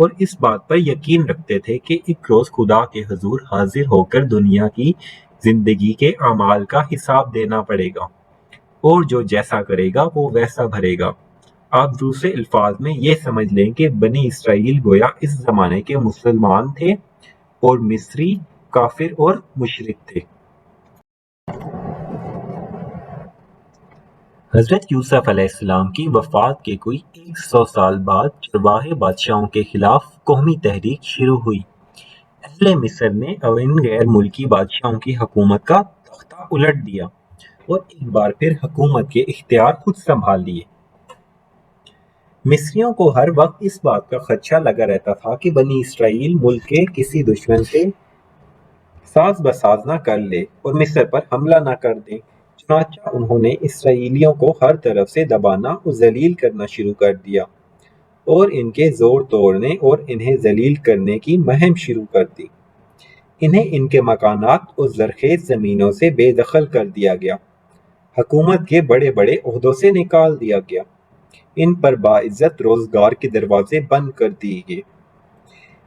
اور اس بات پر یقین رکھتے تھے کہ ایک روز خدا کے حضور حاضر ہو کر دنیا کی زندگی کے اعمال کا حساب دینا پڑے گا، اور جو جیسا کرے گا وہ ویسا بھرے گا۔ آپ دوسرے الفاظ میں یہ سمجھ لیں کہ بنی اسرائیل گویا اس زمانے کے مسلمان تھے اور مصری کافر اور مشرک تھے۔ حضرت یوسف علیہ السلام کی وفات کے کوئی 100 سال بعد چرواہے بادشاہوں کے خلاف قومی تحریک شروع ہوئی۔ اہل مصر نے اب ان غیر ملکی بادشاہوں کی حکومت کا تختہ الٹ دیا اور ایک بار پھر حکومت کے اختیار خود سنبھال لیے۔ مصریوں کو ہر وقت اس بات کا خدشہ لگا رہتا تھا کہ بنی اسرائیل ملک کے کسی دشمن سے ساز بساز نہ کر لے اور مصر پر حملہ نہ کر دیں۔ چنانچہ انہوں نے اسرائیلیوں کو ہر طرف سے دبانا اور ذلیل کرنا شروع کر دیا اور ان کے زور توڑنے اور انہیں ذلیل کرنے کی مہم شروع کر دی۔ انہیں ان کے مکانات اور زرخیز زمینوں سے بے دخل کر دیا گیا، حکومت کے بڑے بڑے عہدوں سے نکال دیا گیا، ان پر باعزت روزگار کے دروازے بند کر دیے گئے،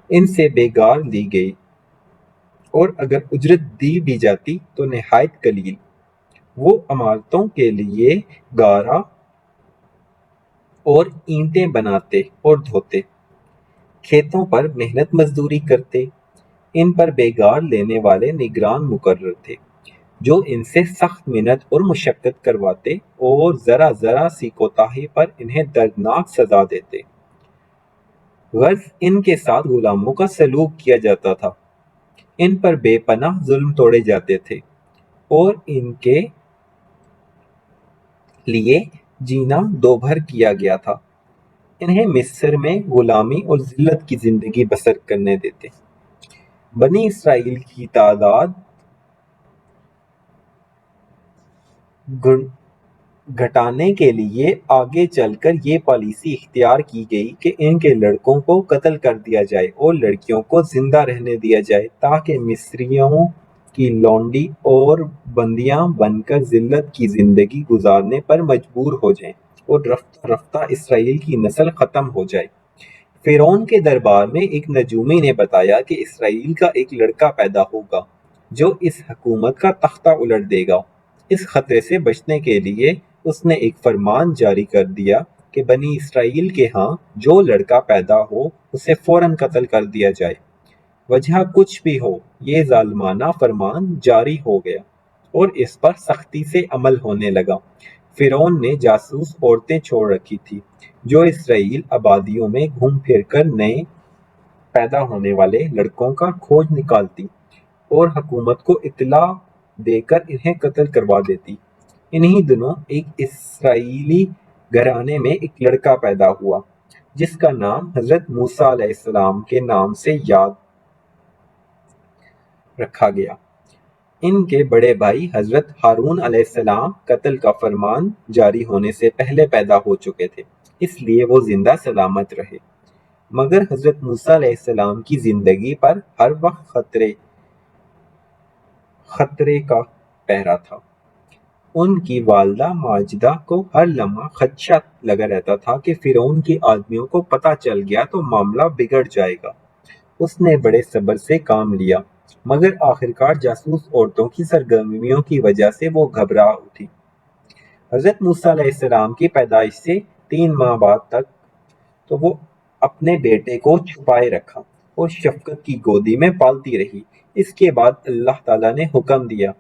ان سے بیگار لی گئی، اور اگر اجرت دی بھی جاتی تو نہایت قلیل۔ وہ عمارتوں کے لیے گارا اور اینٹیں بناتے اور دھوتے، کھیتوں پر محنت مزدوری کرتے، ان پر بیگار لینے والے نگران مقرر تھے جو ان سے سخت محنت اور مشقت کرواتے اور ذرا ذرا سی کوتاہی پر انہیں دردناک سزا دیتے۔ غرض ان کے ساتھ غلاموں کا سلوک کیا جاتا تھا، ان پر بے پناہ ظلم توڑے جاتے تھے اور ان کے لیے جینا دوبھر کیا گیا تھا۔ انہیں مصر میں غلامی اور ذلت کی زندگی بسر کرنے دیتے۔ بنی اسرائیل کی تعداد گھٹانے کے لیے آگے چل کر یہ پالیسی اختیار کی گئی کہ ان کے لڑکوں کو قتل کر دیا جائے اور لڑکیوں کو زندہ رہنے دیا جائے تاکہ مصریوں کی لونڈی اور بندیاں بن کر ذلت کی زندگی گزارنے پر مجبور ہو جائیں اور رفتہ رفتہ اسرائیل کی نسل ختم ہو جائے۔ فرعون کے دربار میں ایک نجومی نے بتایا کہ اسرائیل کا ایک لڑکا پیدا ہوگا جو اس حکومت کا تختہ الٹ دے گا۔ اس خطرے سے بچنے کے لیے اس نے ایک فرمان جاری کر دیا کہ بنی اسرائیل کے ہاں جو لڑکا پیدا ہو اسے فوراً قتل کر دیا جائے۔ وجہ کچھ بھی ہو، یہ ظالمانہ فرمان جاری ہو گیا اور اس پر سختی سے عمل ہونے لگا۔ فرعون نے جاسوس عورتیں چھوڑ رکھی تھی جو اسرائیل آبادیوں میں گھوم پھر کر نئے پیدا ہونے والے لڑکوں کا کھوج نکالتی اور حکومت کو اطلاع دے کر انہیں قتل کروا دیتی۔ انہی دنوں ایک اسرائیلی گھرانے میں ایک لڑکا پیدا ہوا جس کا نام حضرت موسیٰ علیہ السلام کے نام سے یاد رکھا گیا۔ ان کے بڑے بھائی حضرت ہارون علیہ السلام قتل کا فرمان جاری ہونے سے پہلے پیدا ہو چکے تھے، اس لیے وہ زندہ سلامت رہے، مگر حضرت موسیٰ علیہ السلام کی زندگی پر ہر وقت خطرے کا پہرا تھا۔ ان کی والدہ ماجدہ کو ہر لمحہ خدشہ لگا رہتا تھا کہ فرعون کے آدمیوں کو پتہ چل گیا تو معاملہ بگڑ جائے گا۔ اس نے بڑے صبر سے کام لیا، مگر آخرکار جاسوس عورتوں کی سرگرمیوں کی وجہ سے وہ گھبرا اٹھی۔ حضرت موسیٰ علیہ السلام کی پیدائش سے 3 ماہ بعد تک تو وہ اپنے بیٹے کو چھپائے رکھا اور شفقت کی گودی میں پالتی رہی۔ اس کے بعد اللہ تعالیٰ نے حکم دیا،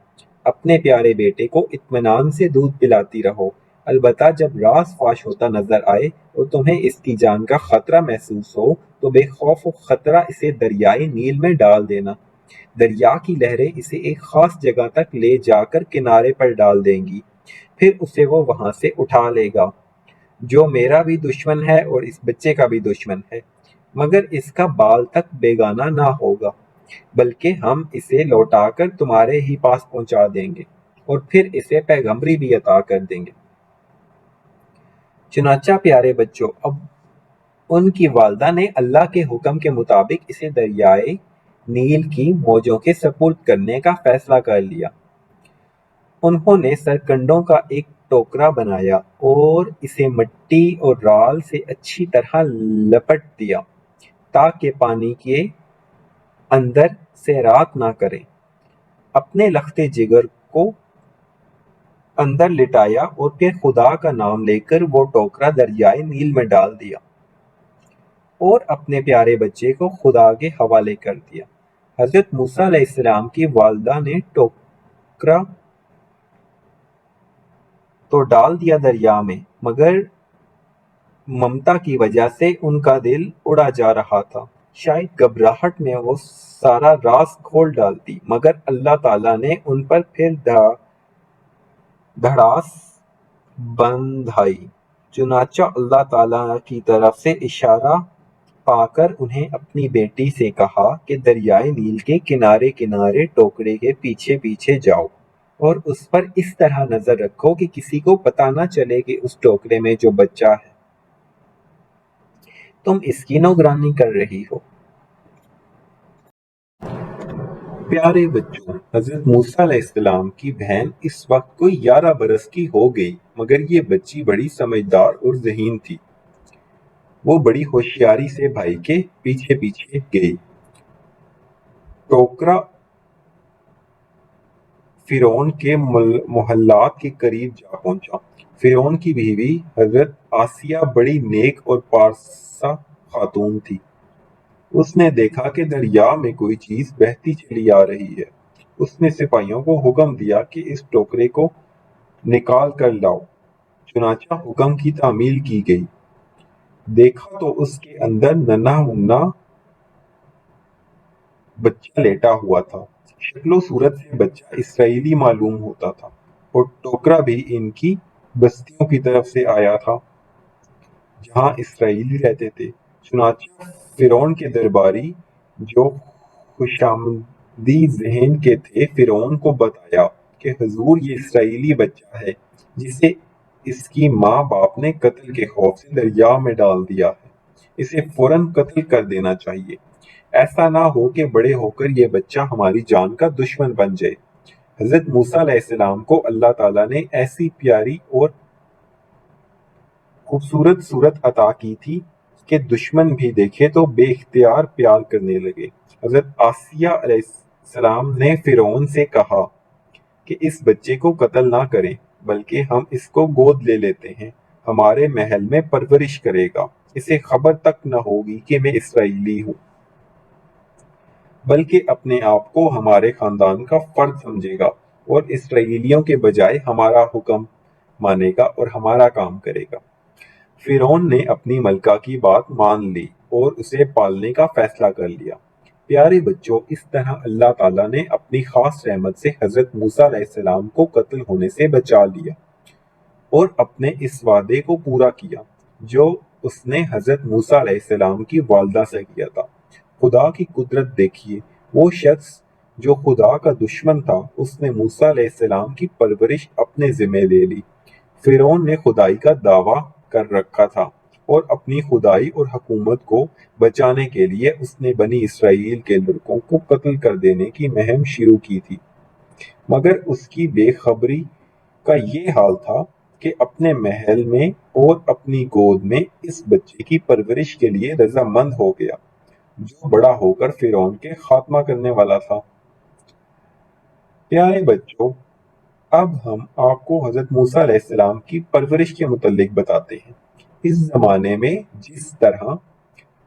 اپنے پیارے بیٹے کو اطمینان سے دودھ پلاتی رہو، البتہ جب راز فاش ہوتا نظر آئے اور تمہیں اس کی جان کا خطرہ محسوس ہو تو بے خوف و خطرہ اسے دریائے نیل میں ڈال دینا۔ دریا کی لہریں اسے ایک خاص جگہ تک لے جا کر کنارے پر ڈال دیں گی، پھر اسے وہ وہاں سے اٹھا لے گا، جو میرا بھی دشمن ہے اور اس بچے کا بھی دشمن ہے، مگر اس کا بال تک بیگانہ نہ ہوگا، بلکہ ہم اسے لوٹا کر تمہارے ہی پاس پہنچا دیں گے اور پھر اسے پیغمبری بھی عطا کر دیں گے۔ چنانچہ پیارے بچوں، اب ان کی والدہ نے اللہ کے حکم کے مطابق اسے دریائے نیل کی موجوں کے سپرد کرنے کا فیصلہ کر لیا۔ انہوں نے سرکنڈوں کا ایک ٹوکرا بنایا اور اسے مٹی اور رال سے اچھی طرح لپٹ دیا، تاکہ پانی کے اندر سیرات نہ کریں۔ اپنے لخت جگر کو اندر لٹایا اور پھر خدا کا نام لے کر وہ ٹوکرا دریائے نیل میں ڈال دیا اور اپنے پیارے بچے کو خدا کے حوالے کر دیا۔ حضرت موسیٰ علیہ السلام کی والدہ نے ٹوکرا تو ڈال دیا دریا میں، مگر ممتا کی وجہ سے ان کا دل اڑا جا رہا تھا۔ شاید گھبراہٹ میں وہ سارا راز کھول ڈالتی، مگر اللہ تعالیٰ نے ان پر پھر دھڑاس بندھائی۔ چنانچہ اللہ تعالیٰ کی طرف سے اشارہ پا کر انہیں اپنی بیٹی سے کہا کہ دریائے نیل کے کنارے کنارے ٹوکرے کے پیچھے پیچھے جاؤ اور اس پر اس طرح نظر رکھو کہ کسی کو پتہ نہ چلے کہ اس ٹوکرے میں جو بچہ ہے تم اس کی نگرانی کر رہی ہو۔ پیارے بچوں، حضرت موسیٰ علیہ السلام کی بہن اس وقت کوئی 11 برس کی ہو گئی، مگر یہ بچی بڑی سمجھدار اور ذہین تھی۔ وہ بڑی ہوشیاری سے بھائی کے پیچھے پیچھے گئی۔ ٹوکرا فرعون کے محلات کے قریب جا پہنچا۔ فرعون کی بیوی حضرت آسیہ بڑی نیک اور پارسا خاتون تھی۔ اس نے دیکھا کہ دریا میں کوئی چیز بہتی چلی آ رہی ہے۔ اس نے سپاہیوں کو حکم دیا کہ اس ٹوکرے کو نکال کر لاؤ۔ چنانچہ حکم کی تعمیل کی گئی۔ دیکھا تو اس کے اندر ننھا منا بچہ لیٹا ہوا تھا۔ شکل و صورت سے بچہ اسرائیلی معلوم ہوتا تھا اور ٹوکرا بھی ان کی بستیوں کی طرف سے آیا تھا جہاں اسرائیلی رہتے تھے۔ چنانچہ فرعون کے درباری جو خوشامدی ذہن کے تھے فرعون کو بتایا کہ حضور یہ اسرائیلی بچہ ہے جسے اس کی ماں باپ نے قتل کے خوف سے دریا میں ڈال دیا ہے، اسے فوراً قتل کر دینا چاہیے، ایسا نہ ہو کہ بڑے ہو کر یہ بچہ ہماری جان کا دشمن بن جائے۔ حضرت موسیٰ علیہ السلام کو اللہ تعالیٰ نے ایسی پیاری اور خوبصورت صورت عطا کی تھی کہ دشمن بھی دیکھے تو بے اختیار پیار کرنے لگے۔ حضرت آسیہ علیہ السلام نے فرعون سے کہا کہ اس بچے کو قتل نہ کریں، بلکہ ہم اس کو گود لے لیتے ہیں، ہمارے محل میں پرورش کرے گا، اسے خبر تک نہ ہوگی کہ میں اسرائیلی ہوں، بلکہ اپنے آپ کو ہمارے خاندان کا فرد سمجھے گا اور اسرائیلیوں کے بجائے ہمارا حکم مانے گا اور ہمارا کام کرے گا۔ فرعون نے اپنی ملکہ کی بات مان لی اور اسے پالنے کا فیصلہ کر لیا۔ پیارے بچوں، اس طرح اللہ تعالیٰ نے اپنی خاص رحمت سے حضرت موسیٰ علیہ السلام کو قتل ہونے سے بچا لیا اور اپنے اس وعدے کو پورا کیا جو اس نے حضرت موسیٰ علیہ السلام کی والدہ سے کیا تھا۔ خدا کی قدرت دیکھیے، وہ شخص جو خدا کا دشمن تھا اس نے موسیٰ علیہ السلام کی پرورش اپنے ذمہ لے لی۔ فرعون نے خدائی کا دعویٰ کر رکھا تھا اور اپنی خدائی اور حکومت کو بچانے کے لیے اس نے بنی اسرائیل کے لڑکوں کو قتل کر دینے کی مہم شروع کی تھی، مگر اس کی بے خبری کا یہ حال تھا کہ اپنے محل میں اور اپنی گود میں اس بچے کی پرورش کے لیے رضامند ہو گیا جو بڑا ہو کر فرعون کے خاتمہ کرنے والا تھا۔ پیارے بچوں، اب ہم آپ کو حضرت موسیٰ علیہ السلام کی پرورش کے متعلق بتاتے ہیں۔ اس زمانے میں جس طرح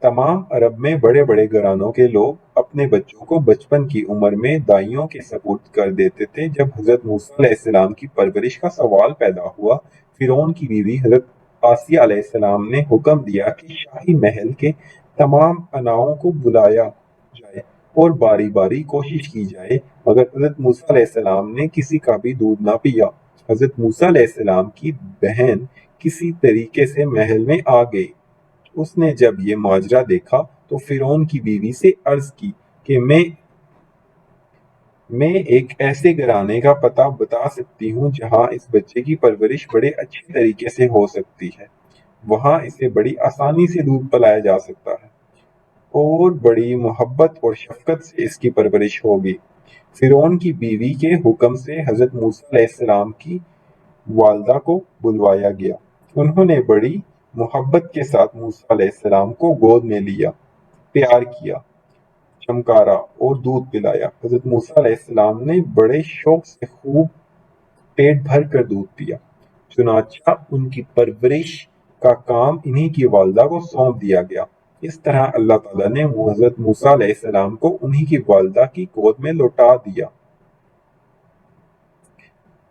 تمام عرب میں بڑے بڑے گھرانوں کے لوگ اپنے بچوں کو بچپن کی عمر میں دائیوں کے سپرد کر دیتے تھے، جب حضرت موسیٰ علیہ السلام کی پرورش کا سوال پیدا ہوا، فرعون کی بیوی حضرت آسیہ علیہ السلام نے حکم دیا کہ شاہی محل کے تمام اناؤں کو بلایا جائے اور باری باری کوشش کی جائے، مگر حضرت موسیٰ علیہ السلام نے کسی کا بھی دودھ نہ پیا۔ حضرت موسیٰ علیہ السلام کی بہن کسی طریقے سے محل میں آ گئی۔ اس نے جب یہ ماجرا دیکھا تو فرعون کی بیوی سے عرض کی کہ میں ایک ایسے گھرانے کا پتہ بتا سکتی ہوں جہاں اس بچے کی پرورش بڑے اچھے طریقے سے ہو سکتی ہے، وہاں اسے بڑی آسانی سے دودھ پلایا جا سکتا ہے اور بڑی محبت اور شفقت سے اس کی پرورش ہوگی۔ فرعون کی بیوی کے حکم سے حضرت موسیٰ علیہ السلام کی والدہ کو بلوایا گیا۔ انہوں نے بڑی محبت کے ساتھ موسیٰ علیہ السلام کو گود میں لیا۔ پیار کیا، چمکارا اور دودھ پلایا۔ حضرت موسیٰ علیہ السلام نے بڑے شوق سے خوب پیٹ بھر کر دودھ پیا۔ چنانچہ ان کی پرورش کا کام انہی کی والدہ کو سونپ دیا گیا۔ اس طرح اللہ تعالیٰ نے حضرت موسیٰ علیہ السلام کو انہی کی والدہ کی گود میں لوٹا دیا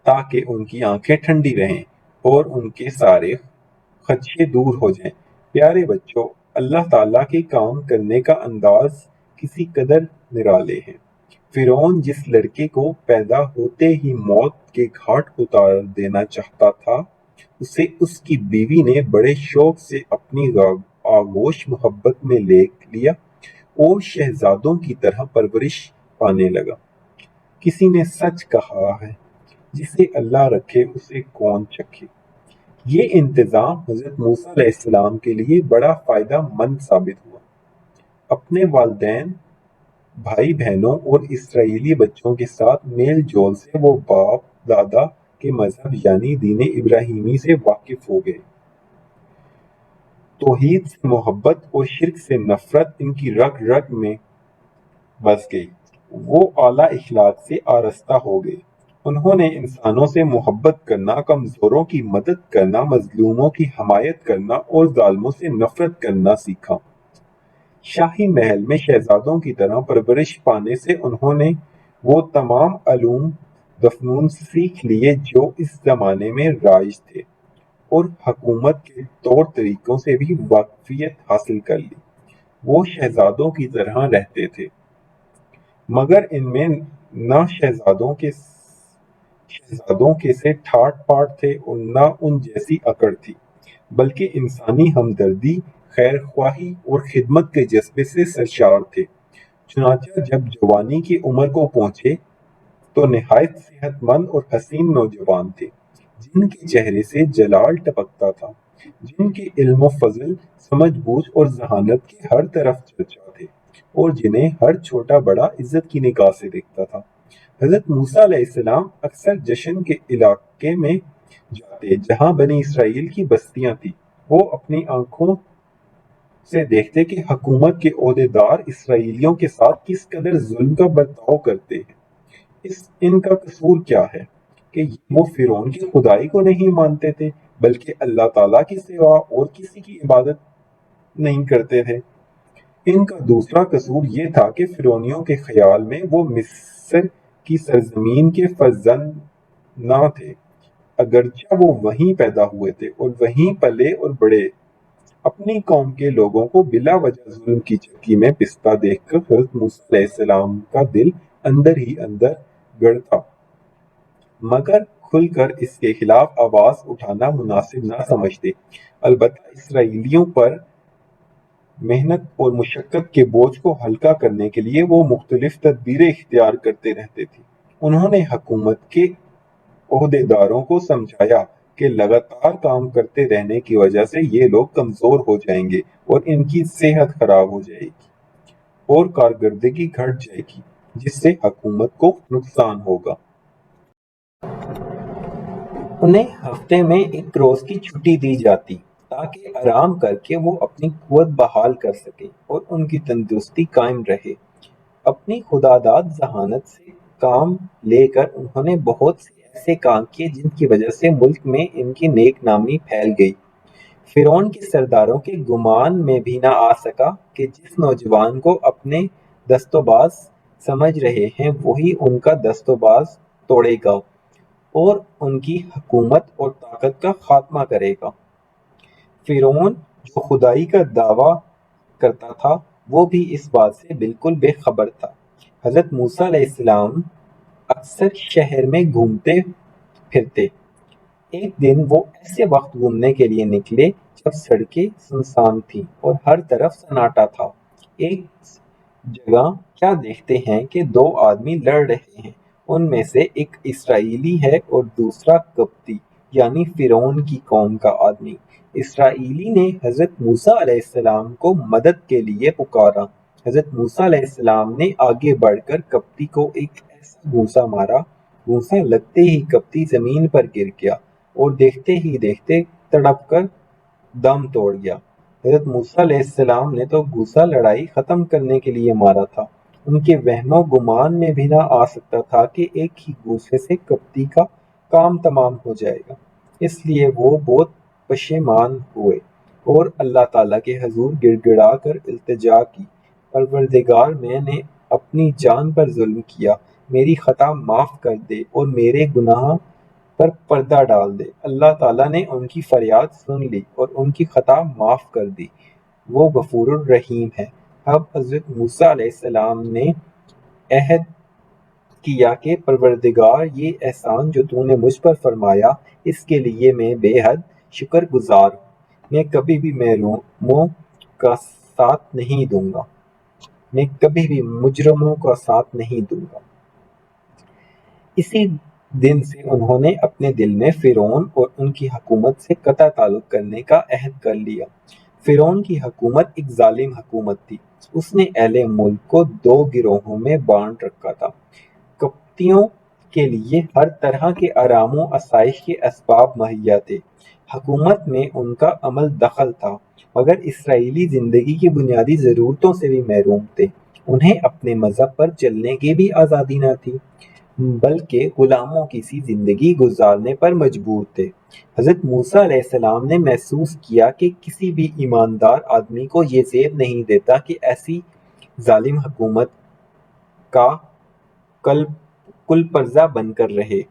تاکہ ان کی آنکھیں ٹھنڈی رہیں اور ان کے سارے خدشے دور ہو جائیں۔ پیارے بچوں، اللہ تعالیٰ کے کام کرنے کا انداز کسی قدر نرالے ہیں۔ فرعون جس لڑکے کو پیدا ہوتے ہی موت کے گھاٹ اتار دینا چاہتا تھا، اسے اس کی بیوی نے بڑے شوق سے اپنی آغوش محبت میں لے لیا اور شہزادوں کی طرح پرورش پانے لگا۔ کسی نے سچ کہا ہے، جسے اللہ رکھے اسے کون چکھے۔ یہ انتظام حضرت موسیٰ علیہ السلام کے لیے بڑا فائدہ مند ثابت ہوا۔ اپنے والدین، بھائی بہنوں اور اسرائیلی بچوں کے ساتھ میل جول سے وہ باپ دادا کے مذہب یعنی دین ابراہیمی سے واقف ہو گئے۔ توحید سے محبت اور شرک سے نفرت ان کی رگ رگ میں بس گئی۔ وہ اعلیٰ اخلاق سے آراستہ ہو گئے۔ انہوں نے انسانوں سے محبت کرنا، کمزوروں کی مدد کرنا، مظلوموں کی حمایت کرنا اور ظالموں سے نفرت کرنا سیکھا۔ شاہی محل میں شہزادوں کی طرح پرورش پانے سے انہوں نے وہ تمام علوم فنون سیکھ لیے جو اس زمانے میں رائج تھے، اور حکومت کے طور طریقوں سے بھی واقفیت حاصل کر لی۔ وہ شہزادوں کی طرح رہتے تھے، مگر ان میں نہ شہزادوں کے سے ٹھاٹ پاٹ تھے اور نہ ان جیسی اکڑ تھی، بلکہ انسانی ہمدردی، خیر خواہی اور خدمت کے جذبے سے سرشار تھے۔ چنانچہ جب جوانی کی عمر کو پہنچے تو نہایت صحت مند اور حسین نوجوان تھے، جن کے چہرے سے جلال ٹپکتا تھا، جن کے علم و فضل، سمجھ بوجھ اور ذہانت کے ہر طرف چرچا تھے، اور جنہیں ہر چھوٹا بڑا عزت کی نگاہ سے دیکھتا تھا۔ حضرت موسیٰ علیہ السلام اکثر جشن کے علاقے میں جاتے جہاں بنی اسرائیل کی بستیاں تھیں۔ وہ اپنی آنکھوں سے دیکھتے کہ حکومت کے عہدیدار اسرائیلیوں کے ساتھ کس قدر ظلم کا برتاؤ کرتے ہیں۔ ان کا قصور کیا ہے کہ وہ فرعون کی خدائی کو نہیں مانتے تھے، بلکہ اللہ تعالیٰ کے سوا اور کسی کی عبادت نہیں کرتے تھے۔ ان کا دوسرا قصور یہ تھا کہ فرعونیوں کے خیال میں وہ مصر کی سرزمین کے فرزند نہ تھے، اگرچہ وہ وہیں پیدا ہوئے تھے اور وہیں پلے اور بڑے۔ اپنی قوم کے لوگوں کو بلا وجہ ظلم کی چکی میں پستا دیکھ کر حضرت موسیٰ علیہ السلام کا دل اندر ہی اندر گڑتا، مگر کھل کر اس کے خلاف آواز اٹھانا مناسب نہ سمجھتے۔ البتہ اسرائیلیوں پر محنت اور مشقت کے بوجھ کو ہلکا کرنے کے لیے وہ مختلف تدبیریں اختیار کرتے رہتے تھے۔ انہوں نے حکومت کے عہدیداروں کو سمجھایا کہ لگاتار کام کرتے رہنے کی وجہ سے یہ لوگ کمزور ہو جائیں گے اور ان کی صحت خراب ہو جائے گی اور کارکردگی گھٹ جائے گی، جس سے حکومت کو نقصان ہوگا۔ انہیں ہفتے میں ایک روز کی چھٹی دی جاتی تاکہ آرام کر کے وہ اپنی قوت بحال کر سکیں اور ان کی تندرستی قائم رہے۔ اپنی خداداد ذہانت سے کام لے کر انہوں نے بہت سے ایسے کام کیے جن کی وجہ سے ملک میں ان کی نیک نامی پھیل گئی۔ فرعون کے سرداروں کے گمان میں بھی نہ آ سکا کہ جس نوجوان کو اپنے دست و باز سمجھ رہے ہیں وہی ان کا دست و باز توڑے گا اور ان کی حکومت اور طاقت کا خاتمہ کرے گا۔ فرعون جو خدائی کا دعویٰ کرتا تھا وہ بھی اس بات سے بالکل بے خبر تھا۔ حضرت موسیٰ علیہ السلام اکثر شہر میں گھومتے پھرتے۔ ایک دن وہ ایسے وقت گھومنے کے لیے نکلے جب سڑکیں سنسان تھیں اور ہر طرف سناٹا تھا۔ ایک جگہ کیا دیکھتے ہیں کہ دو آدمی لڑ رہے ہیں، ان میں سے ایک اسرائیلی ہے اور دوسرا قبطی یعنی فرعون کی قوم کا آدمی۔ اسرائیلی نے حضرت موسیٰ علیہ السلام کو مدد کے لیے پکارا۔ حضرت موسیٰ علیہ السلام نے آگے بڑھ کر قبطی کو ایک ایسا گھونسا مارا، گھونسا لگتے ہی قبطی زمین پر گر گیا اور دیکھتے ہی دیکھتے تڑپ کر دم توڑ گیا۔ حضرت موسیٰ علیہ السلام نے تو گھوسا لڑائی ختم کرنے کے لیے مارا تھا، ان کے وہم و گمان میں بھی نہ آ سکتا تھا کہ ایک ہی گھوسے سے کپتی کا کام تمام ہو جائے گا۔ اس لیے وہ بہت پشیمان ہوئے اور اللہ تعالیٰ کے حضور گڑ گڑا کر التجا کی، پروردگار میں نے اپنی جان پر ظلم کیا، میری خطا معاف کر دے اور میرے گناہ پر پردہ ڈال دے۔ اللہ تعالیٰ نے ان کی فریاد سن لی اور ان کی خطا معاف کر دی، وہ غفور الرحیم ہے۔ اب حضرت موسیٰ علیہ السلام نے عہد کیا کہ پروردگار، یہ احسان جو تو نے مجھ پر فرمایا اس کے لیے میں بے حد شکر گزار ہوں، میں کبھی بھی محروموں کا ساتھ نہیں دوں گا، میں کبھی بھی مجرموں کا ساتھ نہیں دوں گا۔ اسی دن سے انہوں نے اپنے دل میں فرعون اور ان کی حکومت سے قطع تعلق کرنے کا عہد کر لیا۔ فرعون کی حکومت ایک ظالم حکومت تھی، اس نے اہل ملک کو دو گروہوں میں بانٹ رکھا تھا۔ قبطیوں کے لیے ہر طرح کے آرام و آسائش کے اسباب مہیا تھے، حکومت میں ان کا عمل دخل تھا، مگر اسرائیلی زندگی کی بنیادی ضرورتوں سے بھی محروم تھے، انہیں اپنے مذہب پر چلنے کی بھی آزادی نہ تھی، بلکہ غلاموں کی سی زندگی گزارنے پر مجبور تھے۔ حضرت موسیٰ علیہ السلام نے محسوس کیا کہ کسی بھی ایماندار آدمی کو یہ زیب نہیں دیتا کہ ایسی ظالم حکومت کا کل پرزہ بن کر رہے،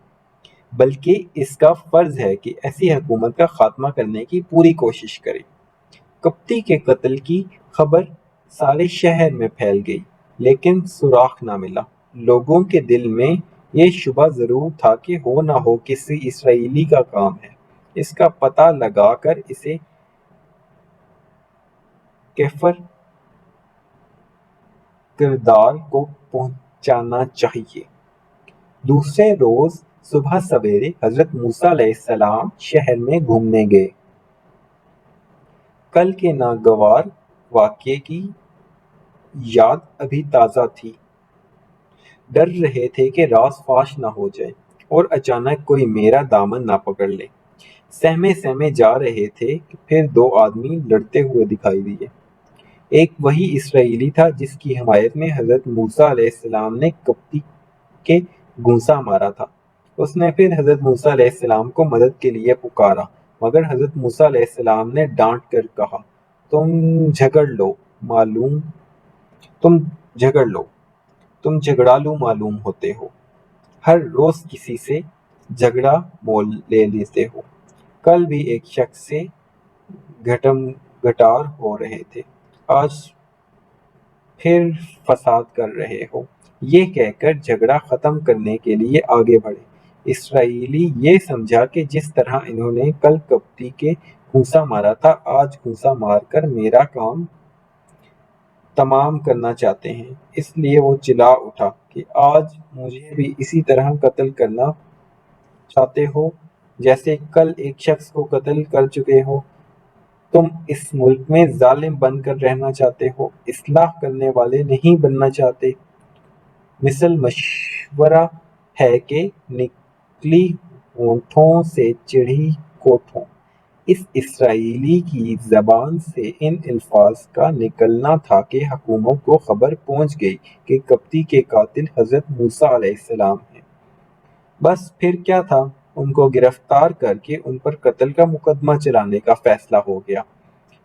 بلکہ اس کا فرض ہے کہ ایسی حکومت کا خاتمہ کرنے کی پوری کوشش کرے۔ قبطی کے قتل کی خبر سارے شہر میں پھیل گئی، لیکن سراغ نہ ملا۔ لوگوں کے دل میں یہ شبہ ضرور تھا کہ ہو نہ ہو کسی اسرائیلی کا کام ہے، اس کا پتہ لگا کر اسے کیفر کردار کو پہنچانا چاہیے۔ دوسرے روز صبح سویرے حضرت موسیٰ علیہ السلام شہر میں گھومنے گئے۔ کل کے ناگوار واقعے کی یاد ابھی تازہ تھی، ڈر رہے تھے کہ راز فاش نہ ہو جائے اور اچانک کوئی میرا دامن نہ پکڑ لے۔ سہمے سہمے جا رہے تھے کہ پھر دو آدمی لڑتے ہوئے دکھائی دیے۔ ایک وہی اسرائیلی تھا جس کی حمایت میں حضرت موسیٰ علیہ السلام نے قبطی کے گھونسا مارا تھا۔ اس نے پھر حضرت موسیٰ علیہ السلام کو مدد کے لیے پکارا، مگر حضرت موسیٰ علیہ السلام نے ڈانٹ کر کہا، تم جھگڑالو معلوم ہوتے ہو، ہر روز کسی سے جھگڑا مول لے لیتے ہو، کل بھی ایک شخص سے گھٹم گھٹار ہو رہے تھے، آج پھر فساد کر رہے ہو۔ یہ کہہ کر جھگڑا ختم کرنے کے لیے آگے بڑھے۔ اسرائیلی یہ سمجھا کہ جس طرح انہوں نے کل قبطی کے گھونسا مارا تھا، آج گھونسا مار کر میرا کام تمام کرنا چاہتے ہیں، اس لیے وہ چلا اٹھا کہ آج مجھے بھی اسی طرح قتل کرنا چاہتے ہو جیسے کل ایک شخص کو قتل کر چکے ہو۔ تم اس ملک میں ظالم بن کر رہنا چاہتے ہو، اصلاح کرنے والے نہیں بننا چاہتے۔ مثل مشورہ ہے کہ نکلی ہونٹوں سے چڑھی کوٹھوں۔ اس اسرائیلی کی زبان سے ان الفاظ کا نکلنا تھا کہ حکومت کو خبر پہنچ گئی کہ قبطی کے قاتل حضرت موسیٰ علیہ السلام ہیں۔ بس پھر کیا تھا، ان کو گرفتار کر کے ان پر قتل کا مقدمہ چلانے کا فیصلہ ہو گیا۔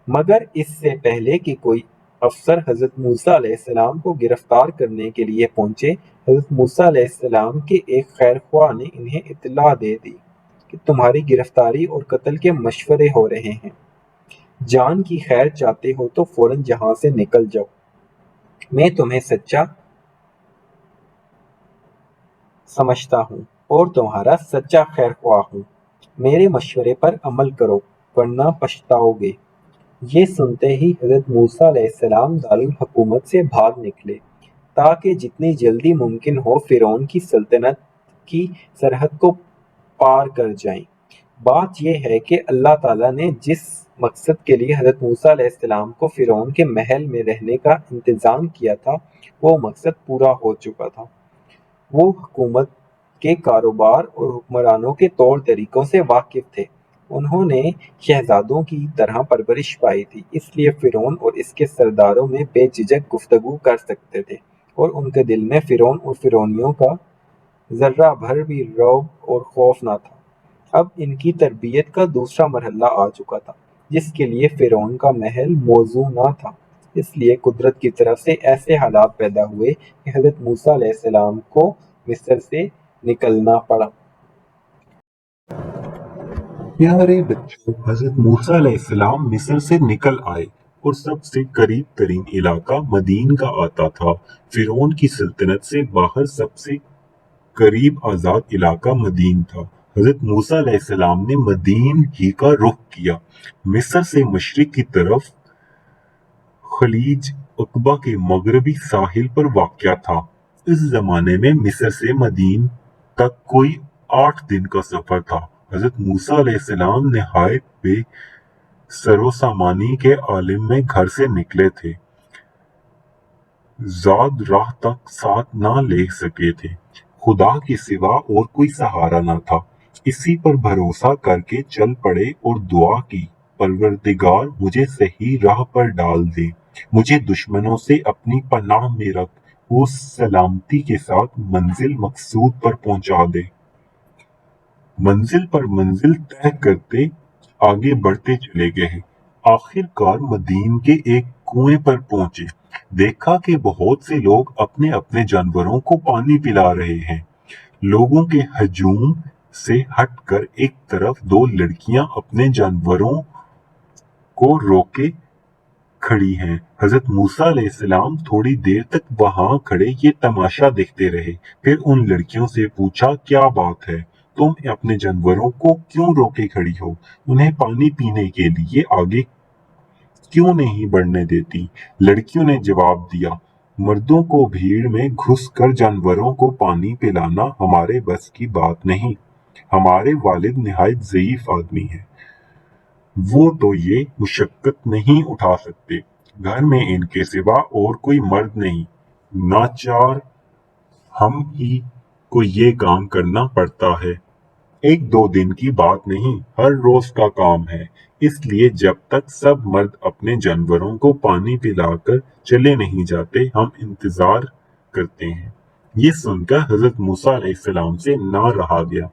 مگر اس سے پہلے کہ کوئی افسر حضرت موسیٰ علیہ السلام کو گرفتار کرنے کے لیے پہنچے، حضرت موسیٰ علیہ السلام کے ایک خیر خواہ نے انہیں اطلاع دے دی کہ تمہاری گرفتاری اور قتل کے مشورے ہو رہے ہیں، جان کی خیر چاہتے ہو تو فوراً یہاں سے نکل جاؤ، میں تمہیں سچا سمجھتا ہوں اور تمہارا سچا خیر خواہ ہوں، میرے مشورے پر عمل کرو ورنہ پچھتاؤ گے۔ یہ سنتے ہی حضرت موسیٰ علیہ السلام دارالحکومت سے بھاگ نکلے تاکہ جتنی جلدی ممکن ہو فرعون کی سلطنت کی سرحد کو پار کر جائیں۔ بات یہ ہے کہ اللہ تعالیٰ نے جس مقصد کے لیے حضرت موسیٰ علیہ السلام کو فرعون کے محل میں رہنے کا انتظام کیا تھا، وہ مقصد پورا ہو چکا تھا۔ وہ حکومت کے کاروبار اور حکمرانوں کے طور طریقوں سے واقف تھے، انہوں نے شہزادوں کی طرح پرورش پائی تھی، اس لیے فرعون اور اس کے سرداروں میں بے جھجک گفتگو کر سکتے تھے اور ان کے دل میں فرعون اور فرعونیوں کا ذرہ بھر بھی رعب اور خوف نہ تھا۔ اب ان کی تربیت کا دوسرا مرحلہ آ چکا تھا، جس کے لیے فرعون کا محل موزوں نہ تھا۔ اس لیے قدرت کی طرف سے ایسے حالات پیدا ہوئے کہ حضرت موسیٰ علیہ السلام کو مصر سے نکلنا پڑا۔ پیارے بچوں، حضرت موسیٰ علیہ السلام مصر سے نکل آئے اور سب سے قریب ترین علاقہ مدین کا آتا تھا۔ فرعون کی سلطنت سے باہر سب سے قریب آزاد علاقہ مدین تھا۔ حضرت موسیٰ علیہ السلام نے مدین ہی کا رخ کیا۔ مصر سے مشرق کی طرف خلیج عقبہ کے مغربی ساحل پر واقع تھا۔ اس زمانے میں مصر سے مدین تک کوئی 8 دن کا سفر تھا۔ حضرت موسیٰ علیہ السلام نہایت بے سر و سامانی کے عالم میں گھر سے نکلے تھے، زاد راہ تک ساتھ نہ لے سکے تھے۔ خدا کے سوا اور کوئی سہارا نہ تھا۔ اسی پر بھروسہ کر کے چل پڑے اور دعا کی، پروردگار مجھے صحیح راہ پر ڈال دے، مجھے دشمنوں سے اپنی پناہ میں رکھ اور سلامتی کے ساتھ منزل مقصود پر پہنچا دے۔ منزل پر منزل طے کرتے آگے بڑھتے چلے گئے۔ آخر کار مدین کے ایک کنویں پر پہنچے۔ دیکھا کہ بہت سے لوگ اپنے اپنے جانوروں کو پانی پلا رہے ہیں۔ لوگوں کے ہجوم سے ہٹ کر ایک طرف 2 لڑکیاں اپنے جانوروں کو روکے کھڑی ہیں۔ حضرت موسیٰ علیہ السلام تھوڑی دیر تک وہاں کھڑے یہ تماشا دیکھتے رہے، پھر ان لڑکیوں سے پوچھا، کیا بات ہے؟ تم اپنے جانوروں کو کیوں روکے کھڑی ہو؟ انہیں پانی پینے کے لیے آگے کیوں نہیں بڑھنے دیتی؟ لڑکیوں نے جواب دیا، مردوں کو بھیڑ میں گھس کر جانوروں کو پانی پلانا ہمارے بس کی بات نہیں۔ ہمارے والد نہایت ضعیف آدمی ہیں، وہ تو یہ مشقت نہیں اٹھا سکتے۔ گھر میں ان کے سوا اور کوئی مرد نہیں، ناچار ہم ہی کو یہ کام کرنا پڑتا ہے۔ 1-2 دن کی بات نہیں، ہر روز کا کام ہے۔ اس لیے جب تک سب مرد اپنے جانوروں کو پانی پلا کر چلے نہیں جاتے، ہم انتظار کرتے ہیں۔ یہ سن کر حضرت موسیٰ علیہ السلام سے نہ رہا گیا۔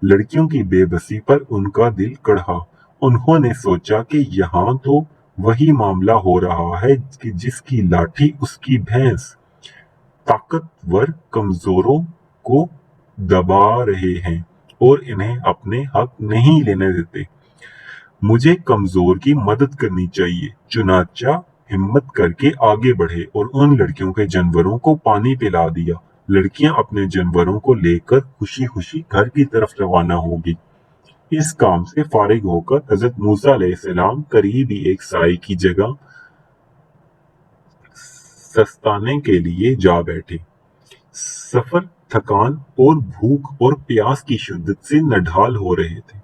لڑکیوں کی بے بسی پر ان کا دل کڑھا۔ انہوں نے سوچا کہ یہاں تو وہی معاملہ ہو رہا ہے کہ جس کی لاٹھی اس کی بھینس، طاقتور کمزوروں کو دبا رہے ہیں اور انہیں اپنے حق نہیں لینے دیتے۔ مجھے کمزور کی مدد کرنی چاہیے۔ چنانچہ ہمت کر کے آگے بڑھے اور ان لڑکیوں کے جانوروں کو پانی پلا دیا۔ لڑکیاں اپنے جانوروں کو لے کر خوشی خوشی گھر کی طرف روانہ ہوگی۔ اس کام سے فارغ ہو کر حضرت موسیٰ علیہ السلام قریب ہی ایک سائے کی جگہ سستانے کے لیے جا بیٹھے۔ سفر، تھکان اور بھوک اور پیاس کی شدت سے نڈھال ہو رہے تھے۔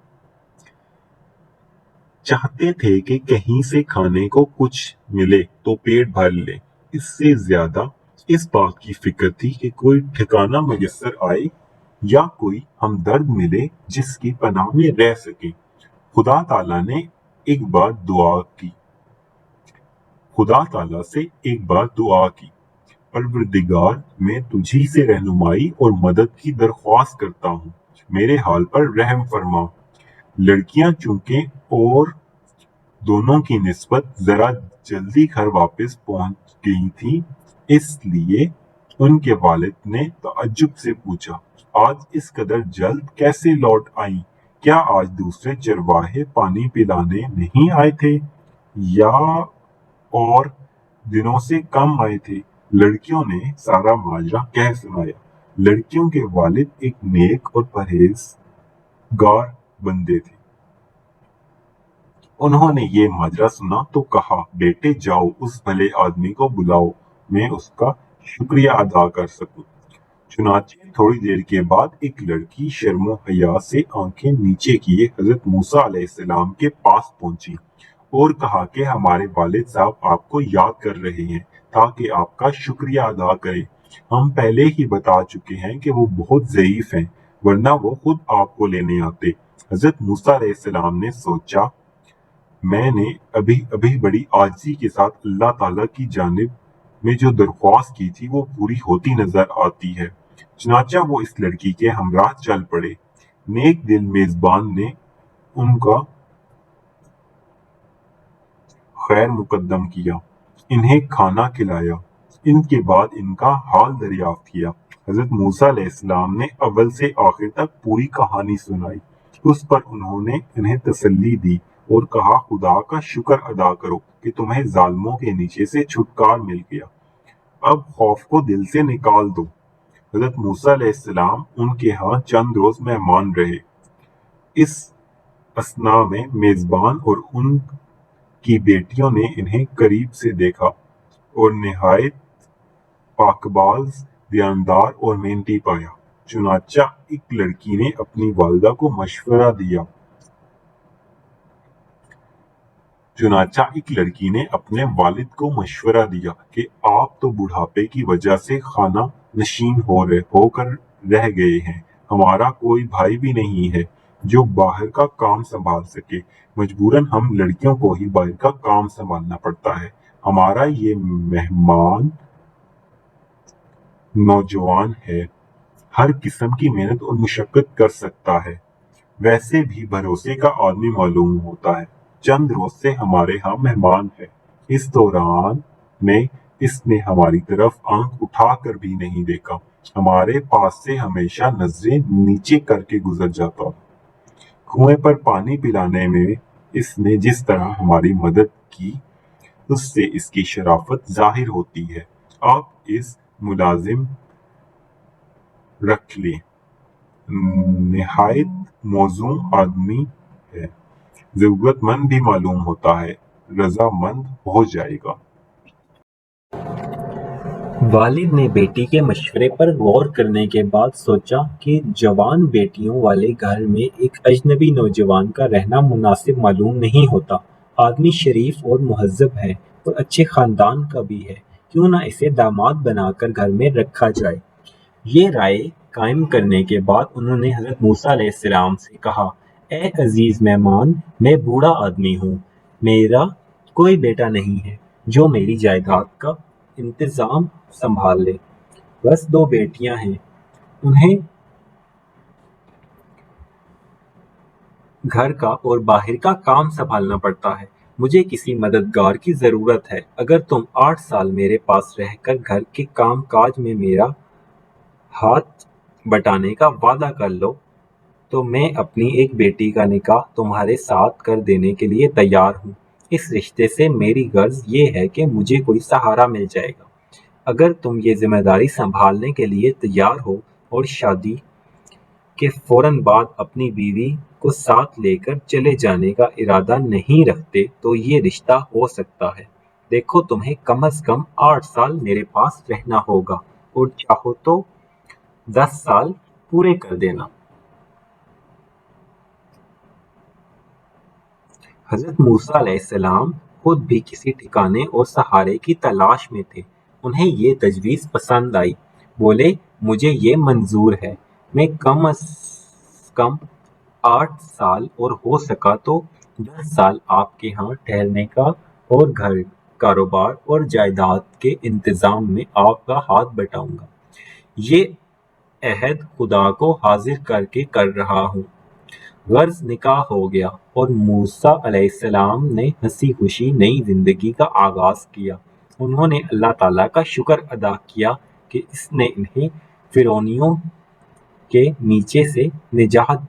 چاہتے تھے کہ کہیں سے کھانے کو کچھ ملے تو پیٹ بھر لے، اس سے زیادہ اس بات کی فکر تھی کہ کوئی ٹھکانہ میسر آئے یا کوئی ہمدرد ملے جس کی پناہ میں رہ سکے۔ خدا تعالیٰ سے ایک بار دعا کی، پروردگار میں تجھی سے رہنمائی اور مدد کی درخواست کرتا ہوں، میرے حال پر رحم فرما۔ لڑکیاں چونکہ اور دونوں کی نسبت ذرا جلدی گھر واپس پہنچ گئی تھیں، اس لیے ان کے والد نے تعجب سے پوچھا، آج اس قدر جلد کیسے لوٹ آئیں؟ کیا آج دوسرے چرواہے پانی پلانے نہیں آئے تھے یا اور دنوں سے کم آئے تھے؟ لڑکیوں نے سارا ماجرا کہہ سنایا۔ لڑکیوں کے والد ایک نیک اور پرہیزگار بندے تھے۔ انہوں نے یہ ماجرا سنا تو کہا، بیٹے جاؤ اس بھلے آدمی کو بلاؤ، میں اس کا شکریہ ادا کر سکوں۔ چنانچہ تھوڑی دیر کے بعد ایک لڑکی شرم و حیا سے آنکھیں نیچے کیے حضرت موسیٰ علیہ السلام کے پاس پہنچی اور کہا کہ ہمارے والد صاحب آپ کو یاد کر رہے ہیں تاکہ آپ کا شکریہ ادا کریں۔ ہم پہلے ہی بتا چکے ہیں کہ وہ بہت ضعیف ہیں، ورنہ وہ خود آپ کو لینے آتے۔ حضرت موسیٰ علیہ السلام نے سوچا، میں نے ابھی بڑی عاجزی کے ساتھ اللہ تعالیٰ کی جانب میں جو درخواست کی تھی وہ پوری ہوتی نظر آتی ہے۔ چنانچہ وہ اس لڑکی کے ہمراہ چل پڑے۔ نیک دل میزبان نے ان کا خیر مقدم کیا، انہیں کھانا کھلایا، ان کے بعد ان کا حال دریافت کیا۔ حضرت موسیٰ علیہ السلام نے اول سے آخر تک پوری کہانی سنائی۔ اس پر انہوں نے انہیں تسلی دی اور کہا، خدا کا شکر ادا کرو کہ تمہیں ظالموں کے نیچے سے چھٹکار مل گیا، اب خوف کو دل سے نکال دو۔ حضرت موسیٰ علیہ السلام ان کے ہاں چند روز مہمان رہے۔ اس اثناء میں میزبان اور ان کی بیٹیوں نے انہیں قریب سے دیکھا اور نہایت پاکباز، دیانتدار اور محنتی پایا۔ چنانچہ ایک لڑکی نے اپنی والدہ کو مشورہ دیا چنانچہ نے اپنے والد کو مشورہ دیا کہ آپ تو بڑھاپے کی وجہ سے خانہ نشین ہو کر رہ گئے ہیں، ہمارا کوئی بھائی بھی نہیں ہے جو باہر کا کام سنبھال سکے، مجبوراً ہم لڑکیوں کو ہی باہر کا کام سنبھالنا پڑتا ہے۔ ہمارا یہ مہمان نوجوان ہے، ہر قسم کی محنت اور مشقت کر سکتا ہے، ویسے بھی بھروسے کا آدمی معلوم ہوتا ہے، چند روز سے ہمارے ہاں مہمان ہے۔ اس دوران میں اس نے ہماری طرف آنکھ اٹھا کر بھی نہیں دیکھا، ہمارے پاس سے ہمیشہ نظریں نیچے کر کے گزر جاتا۔ کنویں پر پانی پلانے میں اس نے جس طرح ہماری مدد کی، اس سے اس کی شرافت ظاہر ہوتی ہے۔ آپ اس ملازم رکھ لیں، نہایت موزوں آدمی ہے، ضرورت مند بھی معلوم ہوتا ہے، رضامند ہو جائے گا۔ والد نے بیٹی کے مشورے پر غور کرنے کے بعد سوچا کہ جوان بیٹیوں والے گھر میں ایک اجنبی نوجوان کا رہنا مناسب معلوم نہیں ہوتا۔ آدمی شریف اور مہذب ہے اور اچھے خاندان کا بھی ہے، کیوں نہ اسے داماد بنا کر گھر میں رکھا جائے۔ یہ رائے قائم کرنے کے بعد انہوں نے حضرت موسیٰ علیہ السلام سے کہا، اے عزیز مہمان، میں بوڑھا آدمی ہوں، میرا کوئی بیٹا نہیں ہے جو میری جائیداد کا انتظام سنبھال لے، بس 2 بیٹیاں ہیں، انہیں گھر کا اور باہر کا کام سنبھالنا پڑتا ہے، مجھے کسی مددگار کی ضرورت ہے۔ اگر تم 8 سال میرے پاس رہ کر گھر کے کام کاج میں میرا ہاتھ بٹانے کا وعدہ کر لو تو میں اپنی ایک بیٹی کا نکاح تمہارے ساتھ کر دینے کے لیے تیار ہوں۔ اس رشتے سے میری غرض یہ ہے کہ مجھے کوئی سہارا مل جائے گا۔ اگر تم یہ ذمہ داری سنبھالنے کے لیے تیار ہو اور شادی کے فوراً بعد اپنی بیوی کو ساتھ لے کر چلے جانے کا ارادہ نہیں رکھتے تو یہ رشتہ ہو سکتا ہے۔ دیکھو، تمہیں کم از کم 8 سال میرے پاس رہنا ہوگا اور چاہو تو 10 سال پورے کر دینا۔ حضرت موسیٰ علیہ السلام خود بھی کسی ٹھکانے اور سہارے کی تلاش میں تھے۔ انہیں یہ تجویز پسند آئی، بولے، مجھے یہ منظور ہے، میں کم از کم 8 سال اور ہو سکا تو 10 سال آپ کے ہاں ٹھہرنے کا اور گھر، کاروبار اور جائیداد کے انتظام میں آپ کا ہاتھ بٹاؤں گا۔ یہ عہد خدا کو حاضر کر کے کر رہا ہوں۔ غرض نکاح ہو گیا اور موسیٰ علیہ السلام نے ہنسی خوشی نئی زندگی کا آغاز کیا۔ انہوں نے اللہ تعالیٰ کا شکر ادا کیا کہ اس نے انہیں فرعونیوں کے نیچے سے نجات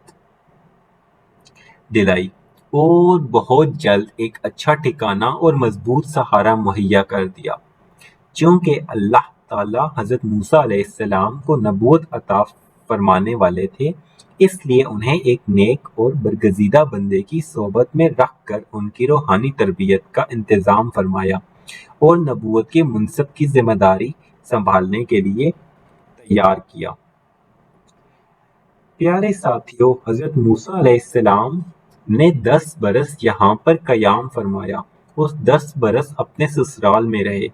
دلائی اور بہت جلد ایک اچھا ٹھکانہ اور مضبوط سہارا مہیا کر دیا۔ چونکہ اللہ تعالیٰ حضرت موسیٰ علیہ السلام کو نبوت عطا فرمانے والے تھے، اس لیے انہیں ایک نیک اور برگزیدہ بندے کی صحبت میں رکھ کر ان کی روحانی تربیت کا انتظام فرمایا اور نبوت کے منصب کی ذمہ داری سنبھالنے کے لیے تیار کیا۔ پیارے ساتھیو، حضرت موسیٰ علیہ السلام نے 10 برس یہاں پر قیام فرمایا اور 10 برس اپنے سسرال میں رہے۔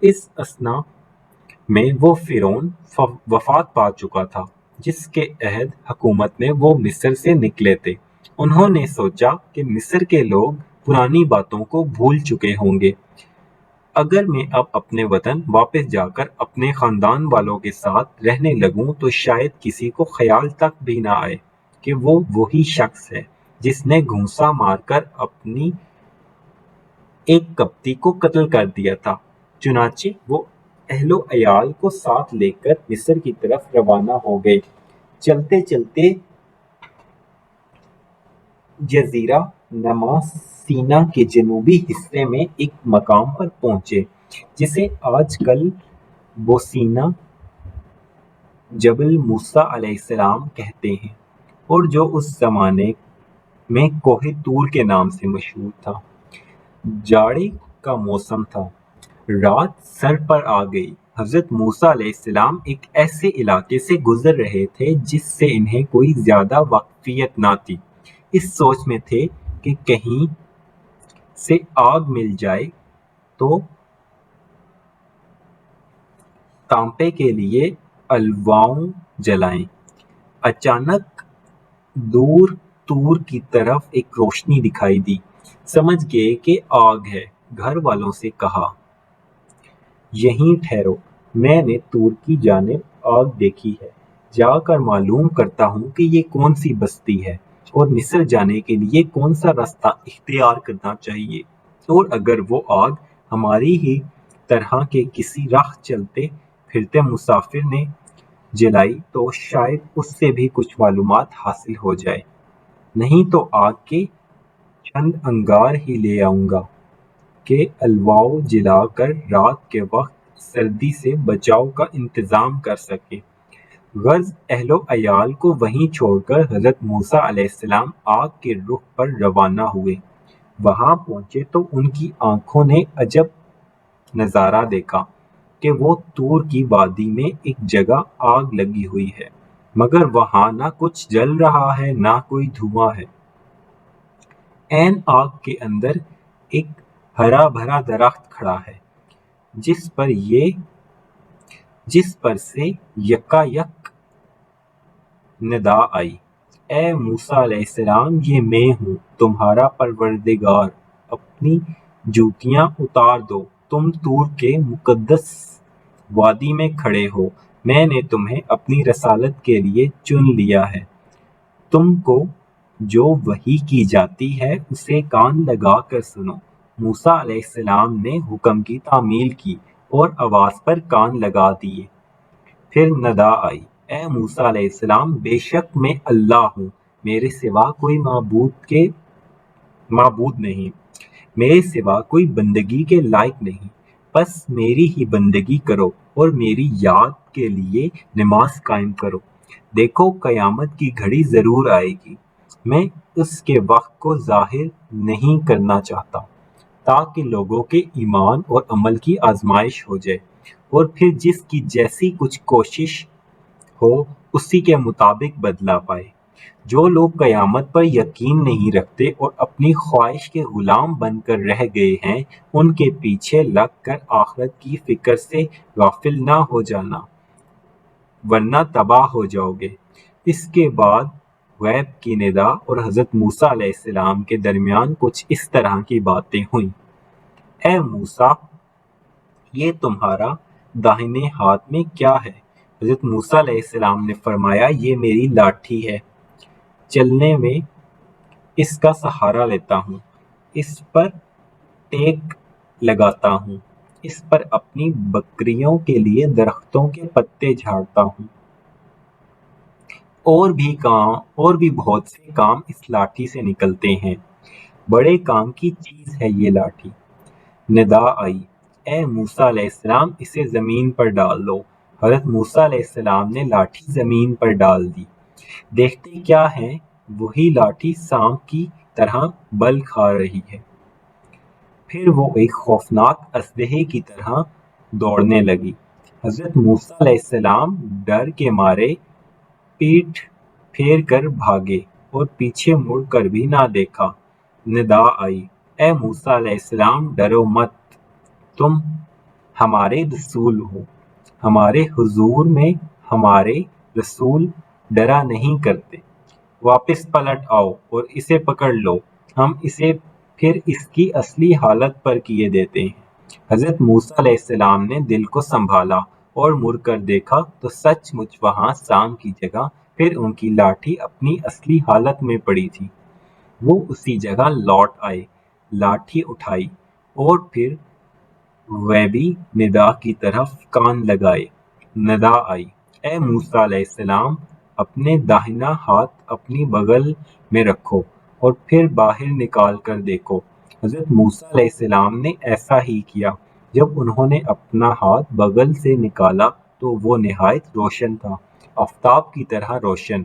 اس اثناء میں وہ فرعون وفات پا چکا تھا۔ جس کے عہد حکومت میں وہ مصر سے نکلے تھے۔ انہوں نے سوچا کہ مصر کے لوگ پرانی باتوں کو بھول چکے ہوں گے۔ اگر میں اب اپنے وطن واپس جا کر اپنے خاندان والوں کے ساتھ رہنے لگوں تو شاید کسی کو خیال تک بھی نہ آئے کہ وہ وہی شخص ہے جس نے گھونسا مار کر اپنی ایک کپتی کو قتل کر دیا تھا۔ چنانچہ وہ اہل و عیال کو ساتھ لے کر مصر کی طرف روانہ ہو گئے۔ چلتے چلتے جزیرہ نما سینا کے جنوبی حصے میں ایک مقام پر پہنچے جسے آج کل بوسینا جبل موسیٰ علیہ السلام کہتے ہیں، اور جو اس زمانے میں کوہ طور کے نام سے مشہور تھا۔ جاڑے کا موسم تھا، رات سر پر آ گئی۔ حضرت موسیٰ علیہ السلام ایک ایسے علاقے سے گزر رہے تھے جس سے انہیں کوئی زیادہ واقفیت نہ تھی۔ اس سوچ میں تھے کہ کہیں سے آگ مل جائے تو تانپے کے لیے الواؤں جلائیں۔ اچانک دور طور کی طرف ایک روشنی دکھائی دی۔ سمجھ گئے کہ آگ ہے۔ گھر والوں سے کہا، یہیں ٹھہرو، میں نے طور کی جانب آگ دیکھی ہے، جا کر معلوم کرتا ہوں کہ یہ کون سی بستی ہے اور مصر جانے کے لیے کون سا راستہ اختیار کرنا چاہیے، اور اگر وہ آگ ہماری ہی طرح کے کسی راہ چلتے پھرتے مسافر نے جلائی تو شاید اس سے بھی کچھ معلومات حاصل ہو جائے، نہیں تو آگ کے چند انگار ہی لے آؤں گا کہ الواؤ جلا کر رات کے وقت سردی سے بچاؤ کا انتظام کر سکے۔ غرض اہل و عیال کو وہیں چھوڑ کر حضرت موسیٰ علیہ السلام آگ کے رخ پر روانہ ہوئے۔ وہاں پہنچے تو ان کی آنکھوں نے عجب نظارہ دیکھا کہ وہ طور کی وادی میں ایک جگہ آگ لگی ہوئی ہے، مگر وہاں نہ کچھ جل رہا ہے نہ کوئی دھواں ہے۔ عین آگ کے اندر ایک ہرا بھرا درخت کھڑا ہے جس پر سے یکا یک ندا آئی، اے موسیٰ علیہ السلام، یہ میں ہوں تمہارا پروردگار، اپنی جوتیاں اتار دو، تم طور کے مقدس وادی میں کھڑے ہو، میں نے تمہیں اپنی رسالت کے لیے چن لیا ہے۔ تم کو جو وحی کی جاتی ہے اسے کان لگا کر سنو۔ موسیٰ علیہ السلام نے حکم کی تعمیل کی اور آواز پر کان لگا دیے۔ پھر ندا آئی، اے موسیٰ علیہ السلام، بے شک میں اللہ ہوں، میرے سوا کوئی معبود نہیں، میرے سوا کوئی بندگی کے لائق نہیں، بس میری ہی بندگی کرو اور میری یاد کے لیے نماز قائم کرو۔ دیکھو قیامت کی گھڑی ضرور آئے گی، میں اس کے وقت کو ظاہر نہیں کرنا چاہتا تاکہ لوگوں کے ایمان اور عمل کی آزمائش ہو جائے، اور پھر جس کی جیسی کچھ کوشش ہو اسی کے مطابق بدلہ پائے۔ جو لوگ قیامت پر یقین نہیں رکھتے اور اپنی خواہش کے غلام بن کر رہ گئے ہیں، ان کے پیچھے لگ کر آخرت کی فکر سے غافل نہ ہو جانا، ورنہ تباہ ہو جاؤ گے۔ اس کے بعد غیب کی ندا اور حضرت موسیٰ علیہ السلام کے درمیان کچھ اس طرح کی باتیں ہوئیں، اے موسیٰ، یہ تمہارا داہنے ہاتھ میں کیا ہے؟ حضرت موسیٰ علیہ السلام نے فرمایا، یہ میری لاٹھی ہے، چلنے میں اس کا سہارا لیتا ہوں، اس پر ٹیک لگاتا ہوں، اس پر اپنی بکریوں کے لیے درختوں کے پتے جھاڑتا ہوں، اور بھی بہت سے کام اس لاٹھی سے نکلتے ہیں، بڑے کام کی چیز ہے یہ لاٹھی۔ ندا آئی، اے موسیٰ علیہ السلام، اسے زمین پر ڈال دو۔ حضرت موسیٰ علیہ السلام نے لاٹھی زمین پر ڈال دی۔ دیکھتے کیا ہے، وہی لاٹھی سانپ کی طرح بل کھا رہی ہے۔ پھر وہ ایک خوفناک اژدہے کی طرح دوڑنے لگی۔ حضرت موسیٰ علیہ السلام ڈر کے مارے پیٹھ پھیر کر بھاگے اور پیچھے مڑ کر بھی نہ دیکھا۔ ندا آئی، اے موسیٰ علیہ السلام، ڈرو مت، تم ہمارے رسول ہو، ہمارے حضور میں ہمارے رسول ڈرا نہیں کرتے۔ واپس پلٹ آؤ اور اسے پکڑ لو، ہم اسے پھر اس کی اصلی حالت پر کیے دیتے ہیں۔ حضرت موسیٰ علیہ السلام نے دل کو سنبھالا اور مڑ کر دیکھا تو سچ مچ وہاں سام کی جگہ پھر ان کی لاٹھی اپنی اصلی حالت میں پڑی تھی۔ وہ اسی جگہ لوٹ آئے، لاٹھی اٹھائی اور پھر ویبی ندا کی طرف کان لگائے۔ ندا آئی، اے موسیٰ علیہ السلام، اپنے داہنا ہاتھ اپنی بغل میں رکھو اور پھر باہر نکال کر دیکھو۔ حضرت موسیٰ علیہ السلام نے ایسا ہی کیا۔ جب انہوں نے اپنا ہاتھ بغل سے نکالا تو وہ نہایت روشن تھا، آفتاب کی طرح روشن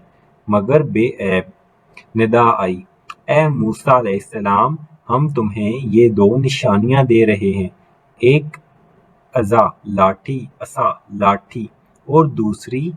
مگر بے عیب۔ ندا آئی، اے موسیٰ علیہ السلام، ہم تمہیں یہ دو نشانیاں دے رہے ہیں، ایک عصا لاٹھی اور دوسری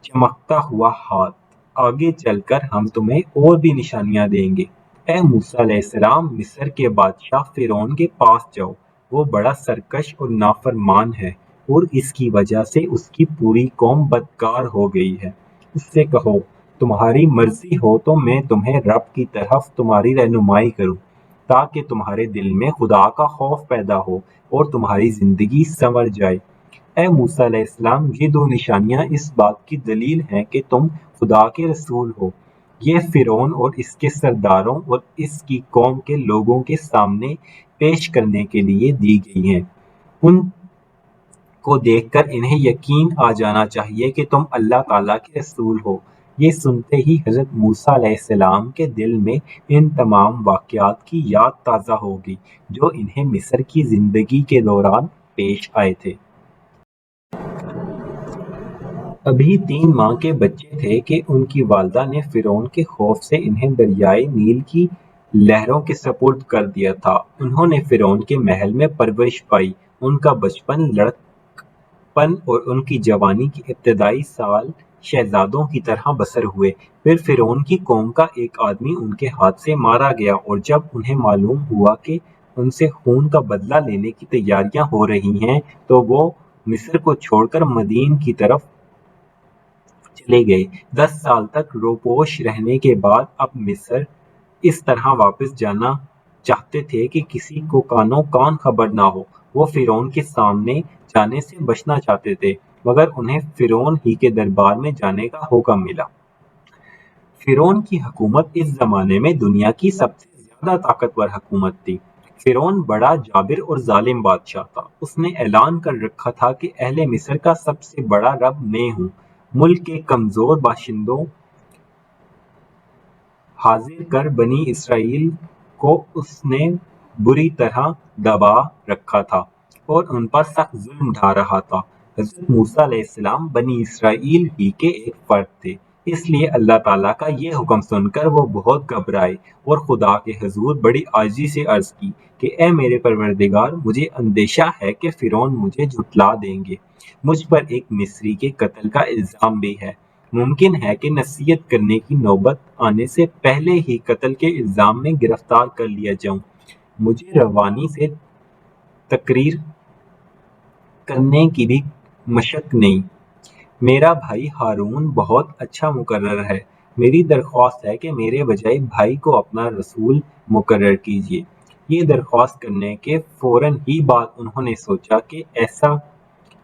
چمکتا ہوا ہاتھ۔ آگے چل کر ہم تمہیں اور بھی نشانیاں دیں گے۔ اے موسیٰ علیہ السلام، مصر کے بادشاہ فرعون کے پاس جاؤ، وہ بڑا سرکش اور نافرمان ہے اور اس کی وجہ سے اس کی پوری قوم بدکار ہو گئی ہے۔ اس سے کہو، تمہاری مرضی ہو تو میں تمہیں رب کی طرف تمہاری رہنمائی کروں، تاکہ تمہارے دل میں خدا کا خوف پیدا ہو اور تمہاری زندگی سنور جائے۔ اے موسیٰ علیہ السلام، یہ دو نشانیاں اس بات کی دلیل ہیں کہ تم خدا کے رسول ہو۔ یہ فرعون اور اس کے سرداروں اور اس کی قوم کے لوگوں کے سامنے پیش کرنے کے لیے دی گئی ہیں۔ ان کو دیکھ کر انہیں یقین آ جانا چاہیے کہ تم اللہ تعالیٰ کے رسول ہو۔ یہ سنتے ہی حضرت موسیٰ علیہ السلام کے دل میں ان تمام واقعات کی یاد تازہ ہو گئی جو انہیں مصر کی زندگی کے دوران پیش آئے تھے۔ ابھی 3 ماہ کے بچے تھے کہ ان کی والدہ نے فرعون کے خوف سے انہیں دریائے نیل کی لہروں کے سپرد کر دیا تھا۔ انہوں نے فرعون کے محل میں پرورش پائی۔ ان کا بچپن، لڑکپن اور ان کی جوانی کے ابتدائی سال شہزادوں کی طرح بسر ہوئے۔ پھر فرعون کی قوم کا ایک آدمی ان کے ہاتھ سے مارا گیا اور جب انہیں معلوم ہوا کہ ان سے خون کا بدلہ لینے کی تیاریاں ہو رہی ہیں تو وہ مصر کو چھوڑ کر مدین کی طرف چلے گئے۔ 10 سال تک روپوش رہنے کے بعد اب مصر اس طرح واپس جانا چاہتے تھے کہ کسی کو کانوں کان خبر نہ ہو۔ وہ فرعون کے سامنے جانے سے بچنا چاہتے تھے مگر انہیں فرعون ہی کے دربار میں جانے کا حکم ملا۔ فرعون کی حکومت اس زمانے میں دنیا کی سب سے زیادہ طاقتور حکومت تھی۔ فرعون بڑا جابر اور ظالم بادشاہ تھا۔ اس نے اعلان کر رکھا تھا کہ اہل مصر کا سب سے بڑا رب میں ہوں۔ ملک کے کمزور باشندوں حاضر کر بنی اسرائیل کو اس نے بری طرح دبا رکھا تھا اور ان پر سخت ظلم ڈھا رہا تھا۔ حضرت موسیٰ علیہ السلام بنی اسرائیل ہی کے ایک فرد تھے، اس لیے اللہ تعالیٰ کا یہ حکم سن کر وہ بہت گھبرائے اور خدا کے حضور بڑی عاجزی سے عرض کی کہ اے میرے پروردگار، مجھے اندیشہ ہے کہ فرعون مجھے جھٹلا دیں گے۔ مجھ پر ایک مصری کے قتل کا الزام بھی ہے۔ ممکن ہے کہ نصیحت کرنے کی نوبت آنے سے پہلے ہی قتل کے الزام میں گرفتار کر لیا جاؤں۔ مجھے روانی سے تقریر کرنے کی بھی مشق نہیں۔ میرا بھائی ہارون بہت اچھا مقرر ہے۔ میری درخواست ہے کہ میرے بجائے بھائی کو اپنا رسول مقرر کیجیے۔ یہ درخواست کرنے کے فوراً ہی بعد انہوں نے سوچا کہ ایسا